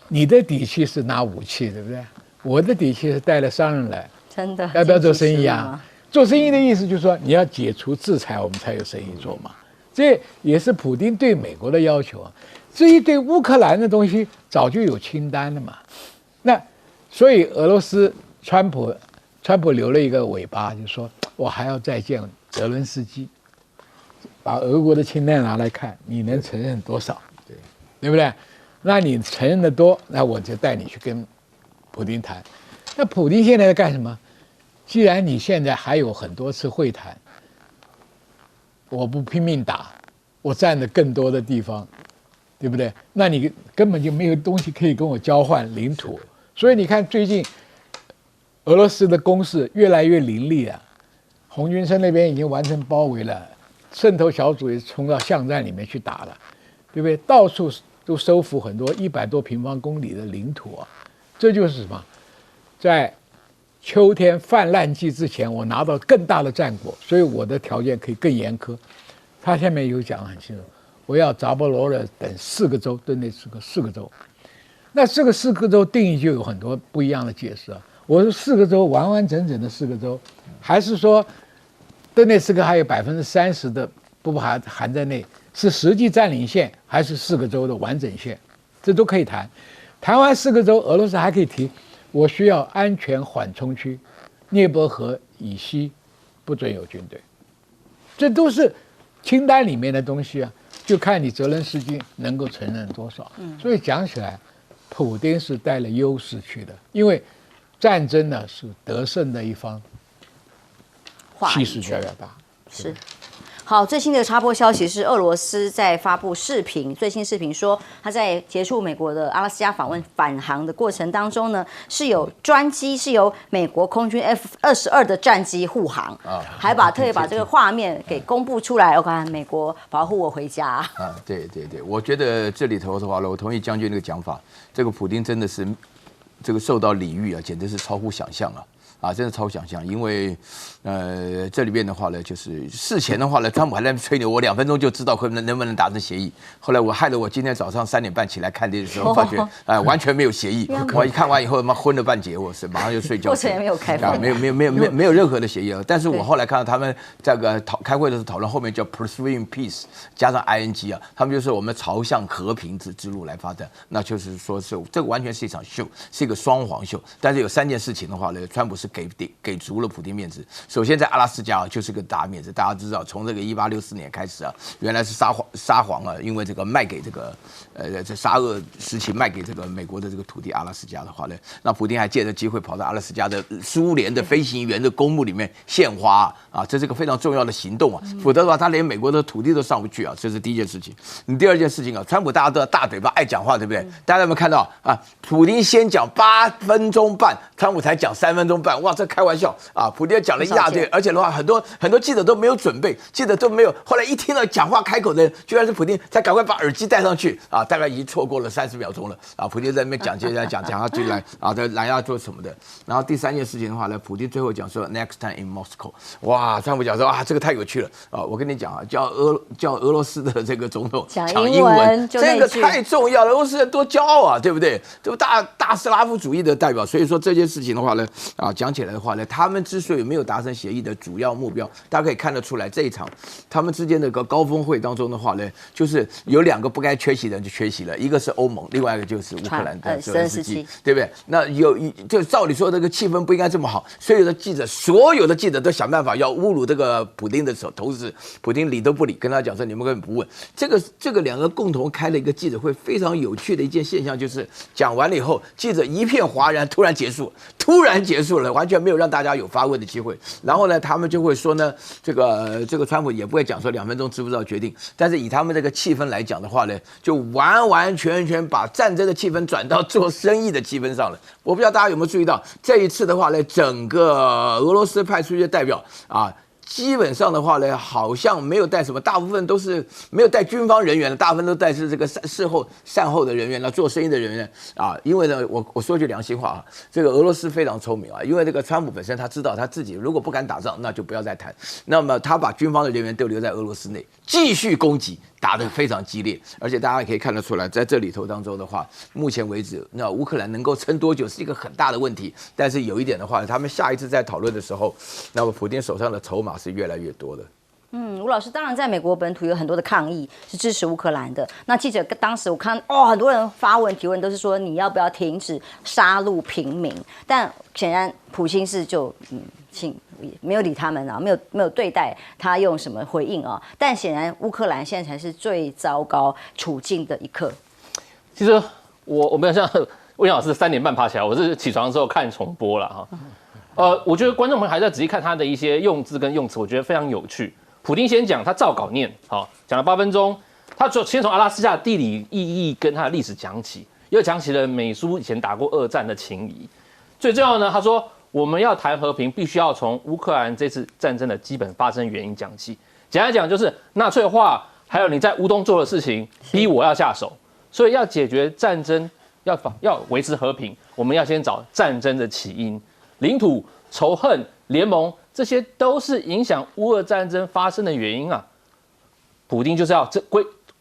你的底气是拿武器，对不对？我的底气是带了商人来，真的要不要做生意啊？做生意的意思就是说，你要解除制裁，我们才有生意做嘛。这也是普丁对美国的要求啊。至于对乌克兰的东西，早就有清单了嘛。那所以俄罗斯川普留了一个尾巴，就说我还要再见泽伦斯基，把俄国的清单拿来看，你能承认多少？对不对？那你承认的多，那我就带你去跟普丁谈。那普丁现在在干什么？既然你现在还有很多次会谈，我不拼命打，我占了更多的地方，对不对？那你根本就没有东西可以跟我交换领土。所以你看，最近俄罗斯的攻势越来越凌厉了，红军生那边已经完成包围了，渗透小组也冲到巷战里面去打了，对不对？到处都收复很多100多平方公里的领土啊！这就是什么？在秋天泛滥季之前，我拿到更大的战果，所以我的条件可以更严苛。他下面有讲得很清楚，我要扎波罗热等4个州，顿内茨克4个州。那这个4个州定义就有很多不一样的解释啊。我说4个州完完整整的4个州，还是说顿内茨克还有30%的不含在内，是实际占领线还是4个州的完整线，这都可以谈。谈完4个州，俄罗斯还可以提，我需要安全缓冲区，涅伯河以西不准有军队，这都是清单里面的东西啊。就看你泽连斯基能够承认多少。所以讲起来，普丁是带了优势去的，因为战争呢是得胜的一方，气势就要大。是。好，最新的插播消息是，俄罗斯在发布视频，最新视频说，他在结束美国的阿拉斯加访问返航的过程当中呢，是有专机是由美国空军 F-22的战机护航，还特别把这个画面给公布出来。我看美国保护我回家啊，对，我觉得这里头的话呢，我同意将军那个讲法，这个普丁真的是这个受到礼遇啊，简直是超乎想象啊，真的超想象，因为，这里边的话呢，就是事前的话呢，川普还在吹牛，我2分钟就知道能不能达成协议。后来害得我今天早上3点半起来看电视的时候，发觉完全没有协议。我一看完以后，妈昏了半截，我是马上就睡觉。过程也没有开放，没有任何的协议啊。但是我后来看到他们这个开会的时候讨论，后面叫 pursuing peace 加上 ing 啊，他们就是我们朝向和平之路来发展。那就是说是这个完全是一场秀，是一个双簧秀。但是有3件事情的话呢，川普是给足了普丁面子。首先在阿拉斯加就是个大面子，大家知道从这个1864年开始啊，原来是沙皇啊，因为这个卖给这个这沙俄时期卖给这个美国的这个土地阿拉斯加的话呢，那普丁还借着机会跑到阿拉斯加的苏联的飞行员的公墓里面献花啊，这是个非常重要的行动啊，否则的话他连美国的土地都上不去啊，这是第一件事情。第二件事情啊，川普大家都大嘴巴爱讲话，对不对？大家有没有看到啊？普丁先讲8分钟半，川普才讲3分钟半，哇，这开玩笑啊！普丁讲了一大堆，而且的话，很多记者都没有准备，记者都没有。后来一听到讲话开口的人，居然是普丁，才赶快把耳机戴上去啊！大概已经错过了30秒钟了啊！普丁在那边讲，接下来讲下去来啊，来要做什么的。然后第3件事情的话呢，普丁最后讲说 next time in Moscow， 哇，川普讲说啊，这个太有趣了啊！我跟你讲啊，叫俄罗斯的这个总统讲英文，这个太重要了，俄罗斯人多骄傲啊，对不对？都大斯拉夫主义的代表，所以说这件事情的话呢，啊，讲起来的话呢，他们之所以没有达成协议的主要目标，大家可以看得出来，这一场他们之间的个高峰会当中的话呢，就是有2个不该缺席的人就缺席了，一个是欧盟，另外一个就是乌克兰的泽连斯基，对不对？那就照理说这个气氛不应该这么好，所有的记者都想办法要侮辱这个普丁的同志，普丁理都不理，跟他讲说你们根本不问。这个2个共同开了一个记者会，非常有趣的一件现象就是讲完了以后，记者一片哗然，突然结束了，完全没有让大家有发问的机会。然后呢，他们就会说呢，这个川普也不会讲说2分钟知不知道决定，但是以他们这个气氛来讲的话呢，就完全把战争的气氛转到做生意的气氛上了。我不知道大家有没有注意到，这一次的话呢，整个俄罗斯派出去的代表啊。基本上的话呢，好像没有带什么，大部分都是没有带军方人员的，大部分都带是这个善后的人员了，做生意的人员啊。因为呢，我说句良心话啊，这个俄罗斯非常聪明啊，因为这个川普本身他知道他自己如果不敢打仗，那就不要再谈。那么他把军方的人员都留在俄罗斯内，继续攻击，打得非常激烈。而且大家也可以看得出来，在这里头当中的话，目前为止，那乌克兰能够撑多久是一个很大的问题。但是有一点的话，他们下一次在讨论的时候，那么普丁手上的筹码是越来越多的。吴老师，当然在美国本土有很多的抗议是支持乌克兰的。那记者当时我看很多人发问提问都是说你要不要停止杀戮平民，但显然普京是就没有理他们啊，没有对待他用什么回应啊。但显然乌克兰现在才是最糟糕处境的一刻。其实我没有像魏老师3点半爬起来，我是起床之后看重播了哈。我觉得观众朋友还是要仔细看他的一些用字跟用词，我觉得非常有趣。普丁先讲，他照稿念，好，讲了8分钟，他先从阿拉斯加的地理意义跟他的历史讲起，又讲起了美苏以前打过2战的情谊。最重要呢，他说我们要谈和平，必须要从乌克兰这次战争的基本发生原因讲起。简单讲就是纳粹化，还有你在乌东做的事情，逼我要下手。所以要解决战争，要维持和平，我们要先找战争的起因。领土仇恨联盟，这些都是影响乌俄战争发生的原因啊。普丁就是要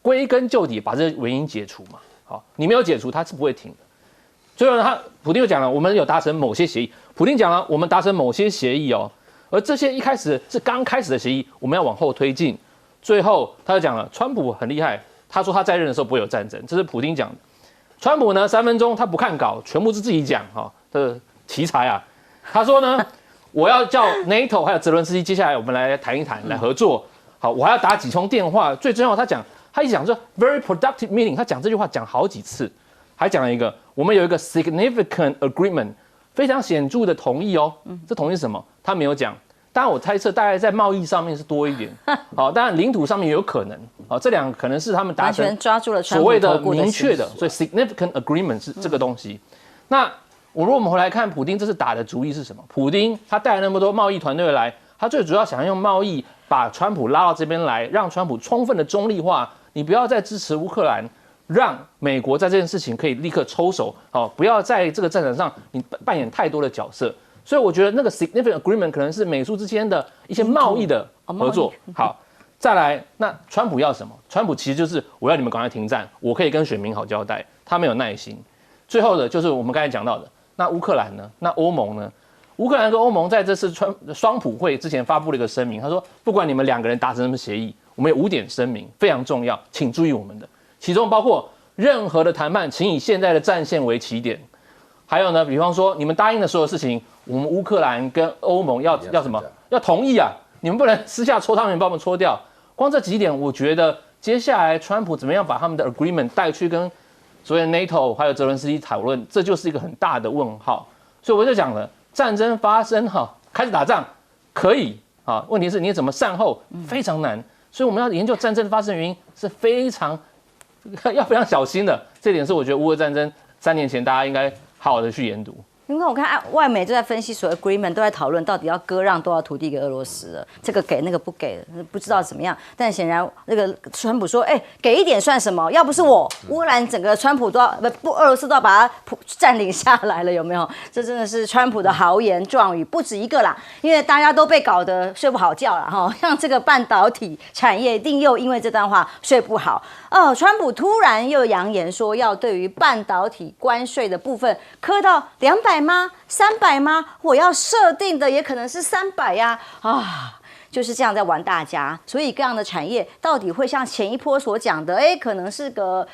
归根究底把这原因解除嘛。好，你没有解除，他是不会停的。最后呢，普丁又讲了，我们有达成某些协议。普丁讲了，我们达成某些协议哦，而这些一开始是刚开始的协议，我们要往后推进。最后他又讲了，川普很厉害，他说他在任的时候不会有战争，这是普丁讲的。川普呢，3分钟他不看稿，全部是自己讲哈的题材啊。他说呢，我要叫 NATO 还有泽伦斯基，接下来我们来谈一谈，来合作。好，我还要打几通电话。最重要，他讲他一讲说 very productive meeting， 他讲这句话讲好几次，还讲了一个我们有一个 significant agreement， 非常显著的同意哦。这同意是什么？他没有讲。当然我猜测大概在贸易上面是多一点，好，当然领土上面也有可能，好，这两个可能是他们达成抓住了所谓的明确的，所以 significant agreement 是这个东西。那如果我们回来看普丁这次打的主意是什么？普丁他带了那么多贸易团队来，他最主要想要用贸易把川普拉到这边来，让川普充分的中立化，你不要再支持乌克兰，让美国在这件事情可以立刻抽手，好，不要在这个战场上你扮演太多的角色。所以我觉得那个 significant agreement 可能是美苏之间的一些贸易的合作。好，再来，那川普要什么？川普其实就是我要你们赶快停战，我可以跟选民好交代。他没有耐心。最后的就是我们刚才讲到的，那乌克兰呢？那欧盟呢？乌克兰跟欧盟在这次双普会之前发布了一个声明，他说不管你们两个人达成什么协议，我们有5点声明，非常重要，请注意我们的，其中包括任何的谈判，请以现在的战线为起点。还有呢，比方说你们答应的所有事情，我们乌克兰跟欧盟要什么？要同意啊！你们不能私下搓汤圆把我们搓掉。光这几点，我觉得接下来川普怎么样把他们的 agreement 带去跟所谓的 NATO 还有泽伦斯基讨论，这就是一个很大的问号。所以我就讲了，战争发生开始打仗可以啊，问题是你怎么善后非常难。所以我们要研究战争发生原因是非常小心的。这点是我觉得乌俄战争3年前大家应该好好的去研读。因为我看外媒都在分析所谓 agreement， 都在讨论到底要割让多少土地给俄罗斯了，这个给那个不给，不知道怎么样。但显然那个川普说，给一点算什么？要不是我，乌克兰整个川普都要俄罗斯都要把它占领下来了，有没有？这真的是川普的豪言壮语，不止一个啦。因为大家都被搞得睡不好觉了哈，像这个半导体产业一定又因为这段话睡不好。川普突然又扬言说要对于半导体关税的部分科到200吗？300吗？我要设定的也可能是300呀！就是这样在玩大家。所以各样的产业到底会像前一波所讲的，可能是个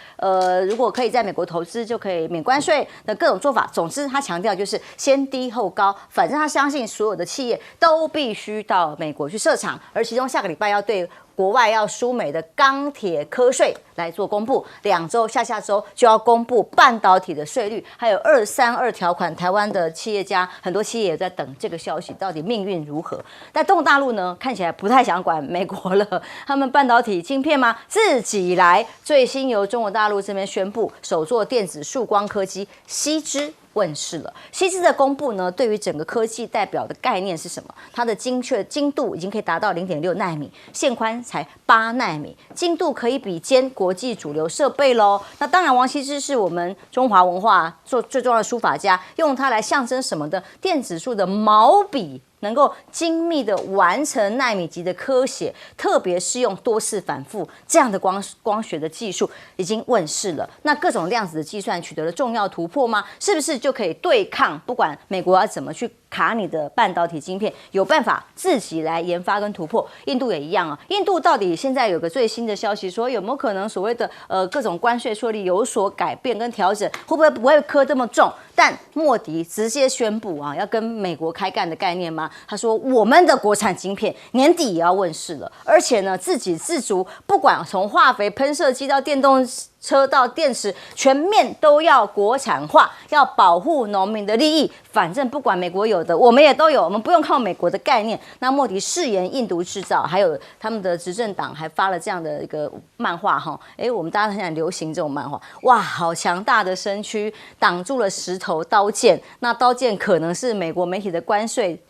如果可以在美国投资就可以免关税的各种做法。总之，他强调就是先低后高，反正他相信所有的企业都必须到美国去设厂，而其中下个礼拜要对国外要输美的钢铁科税来做公布，2周下周就要公布半导体的税率，还有232条款。台湾的企业家很多企业也在等这个消息，到底命运如何？但中国大陆呢，看起来不太想管美国了，他们半导体晶片吗？自己来。最新由中国大陆这边宣布，首座电子束光刻机羲之问世了。羲之的公布呢，对于整个科技代表的概念是什么？它的精度已经可以达到0.6奈米，线宽才8奈米，精度可以比肩国际主流设备喽。那当然，王羲之是我们中华文化最重要的书法家，用它来象征什么的？电子束的毛笔能够精密的完成奈米级的刻写，特别是用多次反复这样的光学的技术已经问世了。那各种量子的计算取得了重要突破吗？是不是就可以对抗不管美国要怎么去卡你的半导体晶片，有办法自己来研发跟突破？印度也一样啊。印度到底现在有个最新的消息说，有没有可能所谓的各种关税措施有所改变跟调整？会不会科这么重？但莫迪直接宣布要跟美国开干的概念吗？他说我们的国产晶片年底也要问世了，而且呢自给自足，不管从化肥、喷射机到电动车到电池，全面都要国产化，要保护农民的利益。反正不管美国有的，我们也都有，我们不用靠美国的概念。那莫迪誓言印度制造，还有他们的执政党还发了这样的一个漫画我们大家很想流行这种漫画。哇，好强大的身躯，挡住了石头刀剑。那刀剑可能是美国媒体的关税，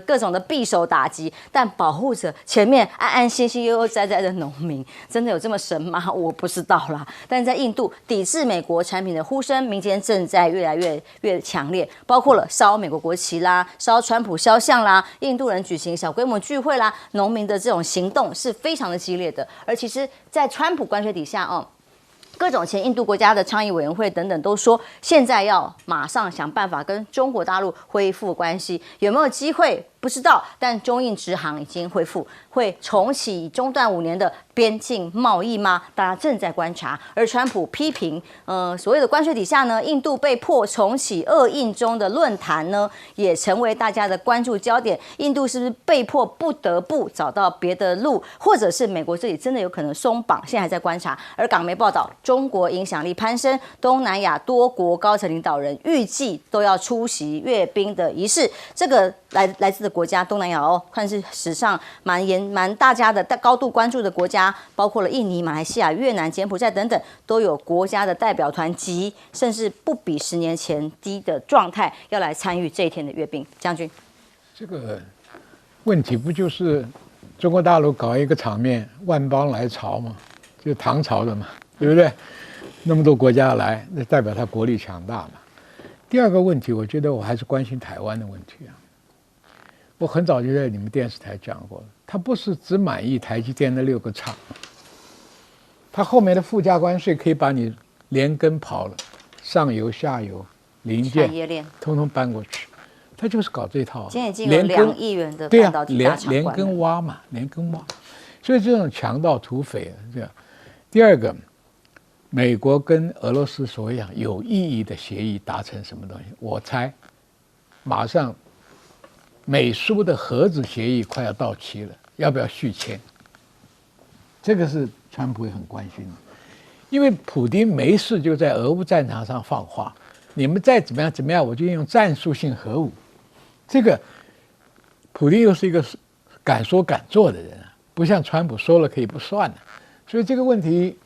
各种的匕首打击，但保护着前面安安心心悠悠哉哉的农民。真的有这么神吗？我不知道啦。但在印度，抵制美国产品的呼声，民间正在越来越强烈，包括了烧美国国旗啦，烧川普肖像啦，印度人举行小规模聚会啦，农民的这种行动是非常的激烈的。而其实，在川普关税底下各种前印度国家的倡议委员会等等都说，现在要马上想办法跟中国大陆恢复关系，有没有机会？不不知道。但中印直航已经恢复，会重启中断5年的边境贸易吗？大家正在观察。而川普批评，所谓的关税底下呢，印度被迫重启俄印中的论坛呢，也成为大家的关注焦点。印度是不是被迫不得不找到别的路，或者是美国这里真的有可能松绑？现在还在观察。而港媒报道，中国影响力攀升，东南亚多国高层领导人预计都要出席阅兵的仪式。这个来自的国家，东南亚看是史上蛮大家的高度关注的国家，包括了印尼、马来西亚、越南、柬埔寨等等，都有国家的代表团及甚至不比10年前低的状态，要来参与这一天的阅兵。将军，这个问题不就是中国大陆搞一个场面，万邦来朝嘛，就唐朝的嘛，对不对？那么多国家来，那代表他国力强大嘛。第二个问题，我觉得我还是关心台湾的问题啊。我很早就在你们电视台讲过了，他不是只满意台积电的6个厂，他后面的附加关税可以把你连根刨了，上游、下游、零件产业链通通搬过去，他就是搞这套。今天已经有2亿元的半导体大厂连根挖嘛，连根挖，所以这种强盗土匪这样。第二个，美国跟俄罗斯所讲有意义的协议达成什么东西？我猜，马上美苏的核子协议快要到期了，要不要续签？这个是川普也很关心的，因为普丁没事就在俄乌战场上放话，你们再怎么样，我就用战术性核武。这个普丁又是一个敢说敢做的人啊，不像川普说了可以不算的，所以这个问题。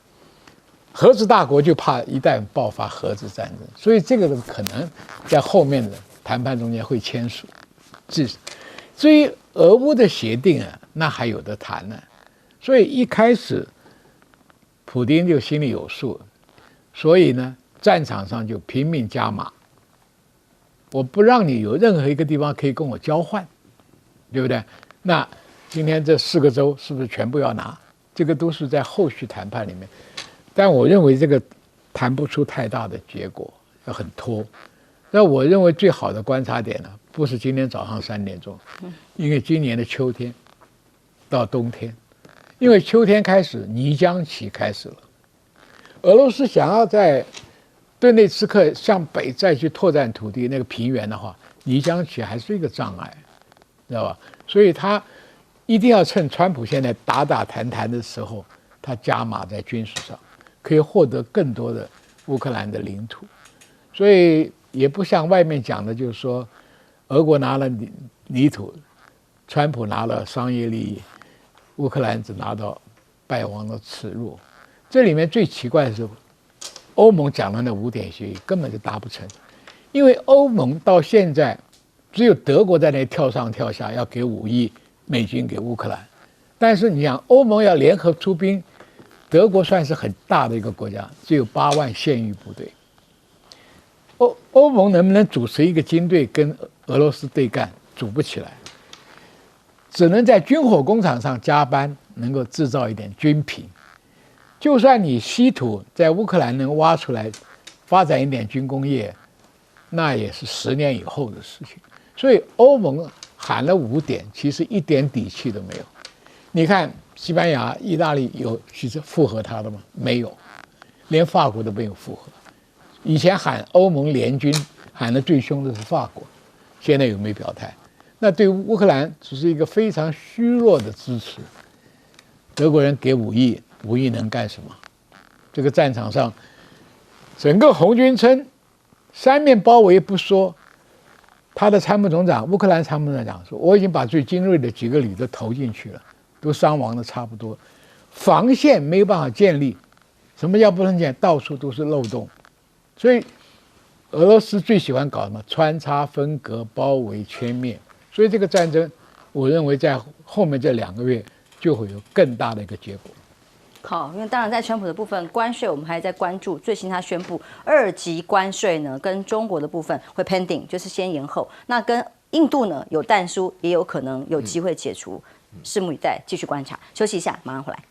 核子大国就怕一旦爆发核子战争，所以这个可能在后面的谈判中间会签署。至于俄乌的协定啊，那还有得谈呢。所以一开始，普丁就心里有数，所以呢，战场上就拼命加码。我不让你有任何一个地方可以跟我交换，对不对？那今天这4个州是不是全部要拿？这个都是在后续谈判里面。但我认为这个谈不出太大的结果，要很拖。那我认为最好的观察点呢，不是今天早上3点钟，因为今年的秋天到冬天，因为秋天开始泥浆期开始了，俄罗斯想要在顿内茨克向北再去拓展土地那个平原的话，泥浆期还是一个障碍，知道吧？所以他一定要趁川普现在打谈的时候，他加码在军事上。可以获得更多的乌克兰的领土，所以也不像外面讲的，就是说，俄国拿了泥土，川普拿了商业利益，乌克兰只拿到败亡的耻辱。这里面最奇怪的是，欧盟讲的那5点协议根本就达不成，因为欧盟到现在只有德国在那跳上跳下，要给5亿美金给乌克兰，但是你想，欧盟要联合出兵。德国算是很大的一个国家，只有8万现役部队。欧盟能不能组成一个军队跟俄罗斯对干？组不起来，只能在军火工厂上加班，能够制造一点军品。就算你稀土在乌克兰能挖出来，发展一点军工业，那也是10年以后的事情。所以欧盟喊了5点，其实一点底气都没有。你看。西班牙、意大利有其实附和他的吗？没有，连法国都没有附和。以前喊欧盟联军喊得最凶的是法国，现在有没有表态？那对乌克兰只是一个非常虚弱的支持。德国人给5亿，5亿能干什么？这个战场上，整个红军村3面包围不说，他的参谋总长，乌克兰参谋总长说：“我已经把最精锐的几个旅都投进去了。”都伤亡的差不多，防线没有办法建立。什么叫不能建？到处都是漏洞。所以俄罗斯最喜欢搞什么？穿插、分隔、包围、歼灭。所以这个战争，我认为在后面这2个月就会有更大的一个结果。好，因为当然在川普的部分关税，我们还在关注。最新他宣布2级关税呢，跟中国的部分会 pending， 就是先延后。那跟印度呢有但书，也有可能有机会解除。拭目以待，继续观察。休息一下，马上回来。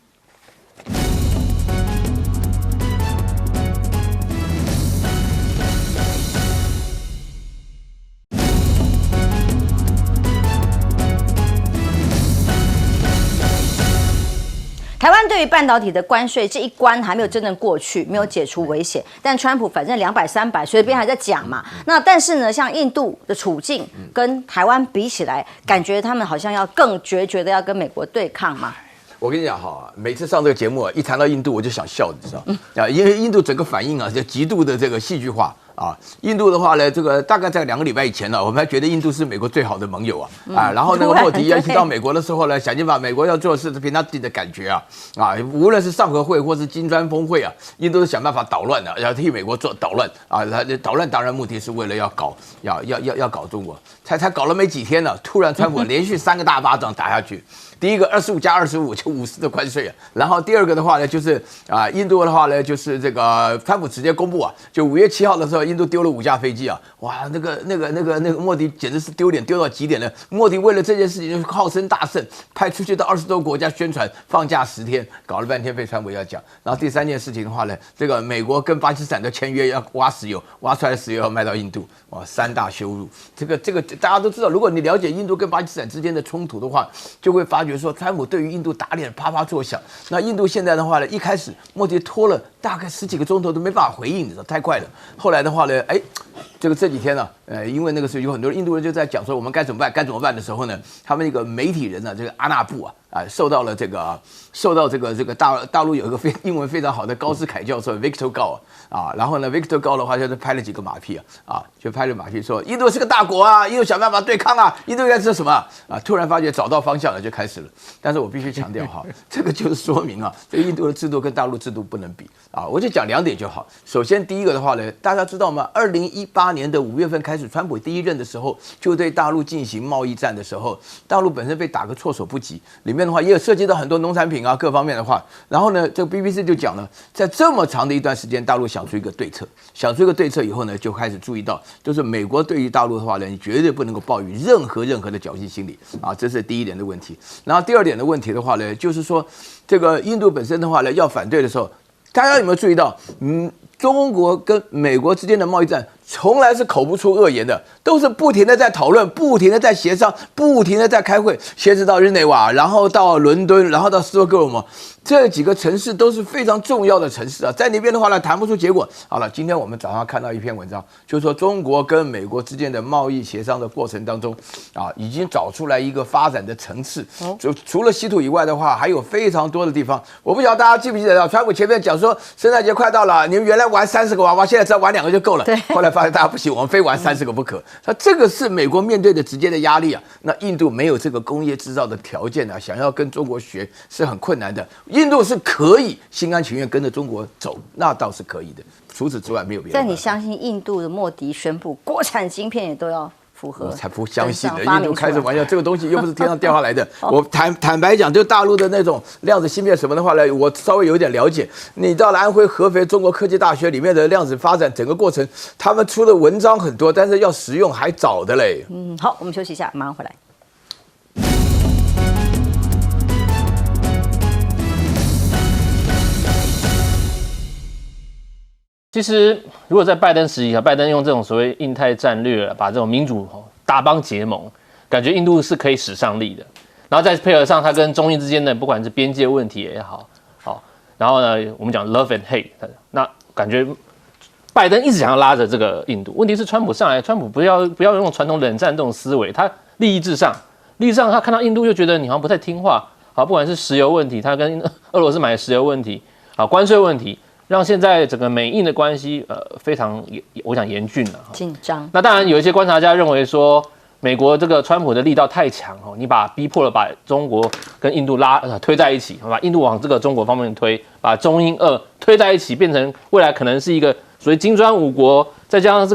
台湾对于半导体的关税这一关还没有真正过去，没有解除危险，但川普反正200、300随便还在讲嘛。那但是呢，像印度的处境跟台湾比起来，感觉他们好像要更决绝的要跟美国对抗嘛。我跟你讲哈，每次上这个节目一谈到印度我就想笑，你知道啊？因为印度整个反应啊，就极度的这个戏剧化啊。印度的话呢，这个大概在2个礼拜以前呢，我们还觉得印度是美国最好的盟友啊，然后那个莫迪一到美国的时候呢，想尽把美国要做的事凭他自己的感觉啊，无论是上合会或是金砖峰会啊，印度都想办法捣乱的，要替美国做捣乱啊。他捣乱当然目的是为了要搞中国，才搞了没几天呢，突然川普连续3个大巴掌打下去。第一个25+25就50的关税啊，然后第二个的话呢，就是印度的话呢，就是这个川普直接公布啊，就5月7号的时候，印度丢了5架飞机啊，哇，那个莫迪简直是丢脸丢到极点了。莫迪为了这件事情就号称大胜，派出去到20多个国家宣传，放假10天，搞了半天被川普要讲。然后第3件事情的话呢，这个美国跟巴基斯坦的签约要挖石油，挖出来的石油要卖到印度，哇，3大羞辱。这个大家都知道，如果你了解印度跟巴基斯坦之间的冲突的话，就会发觉说川普对于印度打脸啪啪作响。那印度现在的话呢，一开始莫迪拖了大概10几个钟头都没办法回应，你知道太快了。后来的话呢，这几天呢，因为那个时候有很多印度人就在讲说我们该怎么办的时候呢，他们一个媒体人呢，这个阿纳布受到这个大陆有一个英文非常好的高斯凯教授 Victor Gao 然后呢 Victor Gao 的话就是拍了几个马屁就拍了马屁说印度是个大国啊，印度想办法对抗啊，印度应该是什么突然发觉找到方向了就开始了。但是我必须强调这个就是说明这个印度的制度跟大陆制度不能比我就讲2点就好。首先第一个的话呢，大家知道吗？2018年的5月份开始，川普第1任的时候就对大陆进行贸易战的时候，大陆本身被打个措手不及，里面的话也有涉及到很多农产品各方面的话。然后呢，这个 BBC 就讲了，在这么长的一段时间，大陆想出一个对策以后呢，就开始注意到，就是美国对于大陆的话呢，你绝对不能够抱有任何的侥幸心理这是第1点的问题。然后第2点的问题的话呢，就是说这个印度本身的话呢，要反对的时候，大家有没有注意到，中国跟美国之间的贸易战从来是口不出恶言的，都是不停的在讨论，不停的在协商，不停的在开会，先是到日内瓦，然后到伦敦，然后到斯德哥尔摩，这几个城市都是非常重要的城市在那边的话呢，谈不出结果。好了，今天我们早上看到一篇文章，就是说中国跟美国之间的贸易协商的过程当中已经找出来一个发展的层次。就除了稀土以外的话，还有非常多的地方。我不晓得大家记不记得川普前面讲说圣诞节快到了，你们原来玩30个娃娃，现在只要玩2个就够了。后来发现大家不行，我们非玩30个不可。那这个是美国面对的直接的压力那印度没有这个工业制造的条件想要跟中国学是很困难的。印度是可以心甘情愿跟着中国走，那倒是可以的。除此之外没有别的。但你相信印度的莫迪宣布国产晶片也都要符合？我才不相信的，印度开什么玩笑？这个东西又不是天上掉下来的。我坦白讲，就大陆的那种量子芯片什么的话呢，我稍微有点了解。你到了安徽合肥中国科技大学里面的量子发展整个过程，他们出的文章很多，但是要实用还早的嘞。好，我们休息一下，马上回来。其实，如果在拜登时期拜登用这种所谓印太战略，把这种民主大邦结盟，感觉印度是可以使上力的。然后再配合上他跟中印之间的不管是边界问题也好，然后呢，我们讲 love and hate， 那感觉拜登一直想要拉着这个印度。问题是川普上来，川普不要用传统冷战这种思维，他利益至上他看到印度就觉得你好像不太听话，不管是石油问题，他跟俄罗斯买石油问题，关税问题。让现在整个美印的关系非常我想严峻了，紧张。那当然有一些观察家认为说，美国这个川普的力道太强你逼迫了把中国跟印度推在一起，把印度往这个中国方面推，把中印俄推在一起，变成未来可能是一个所谓金砖5国，再加上这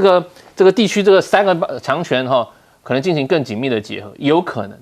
个地区这个3个强权可能进行更紧密的结合，也有可能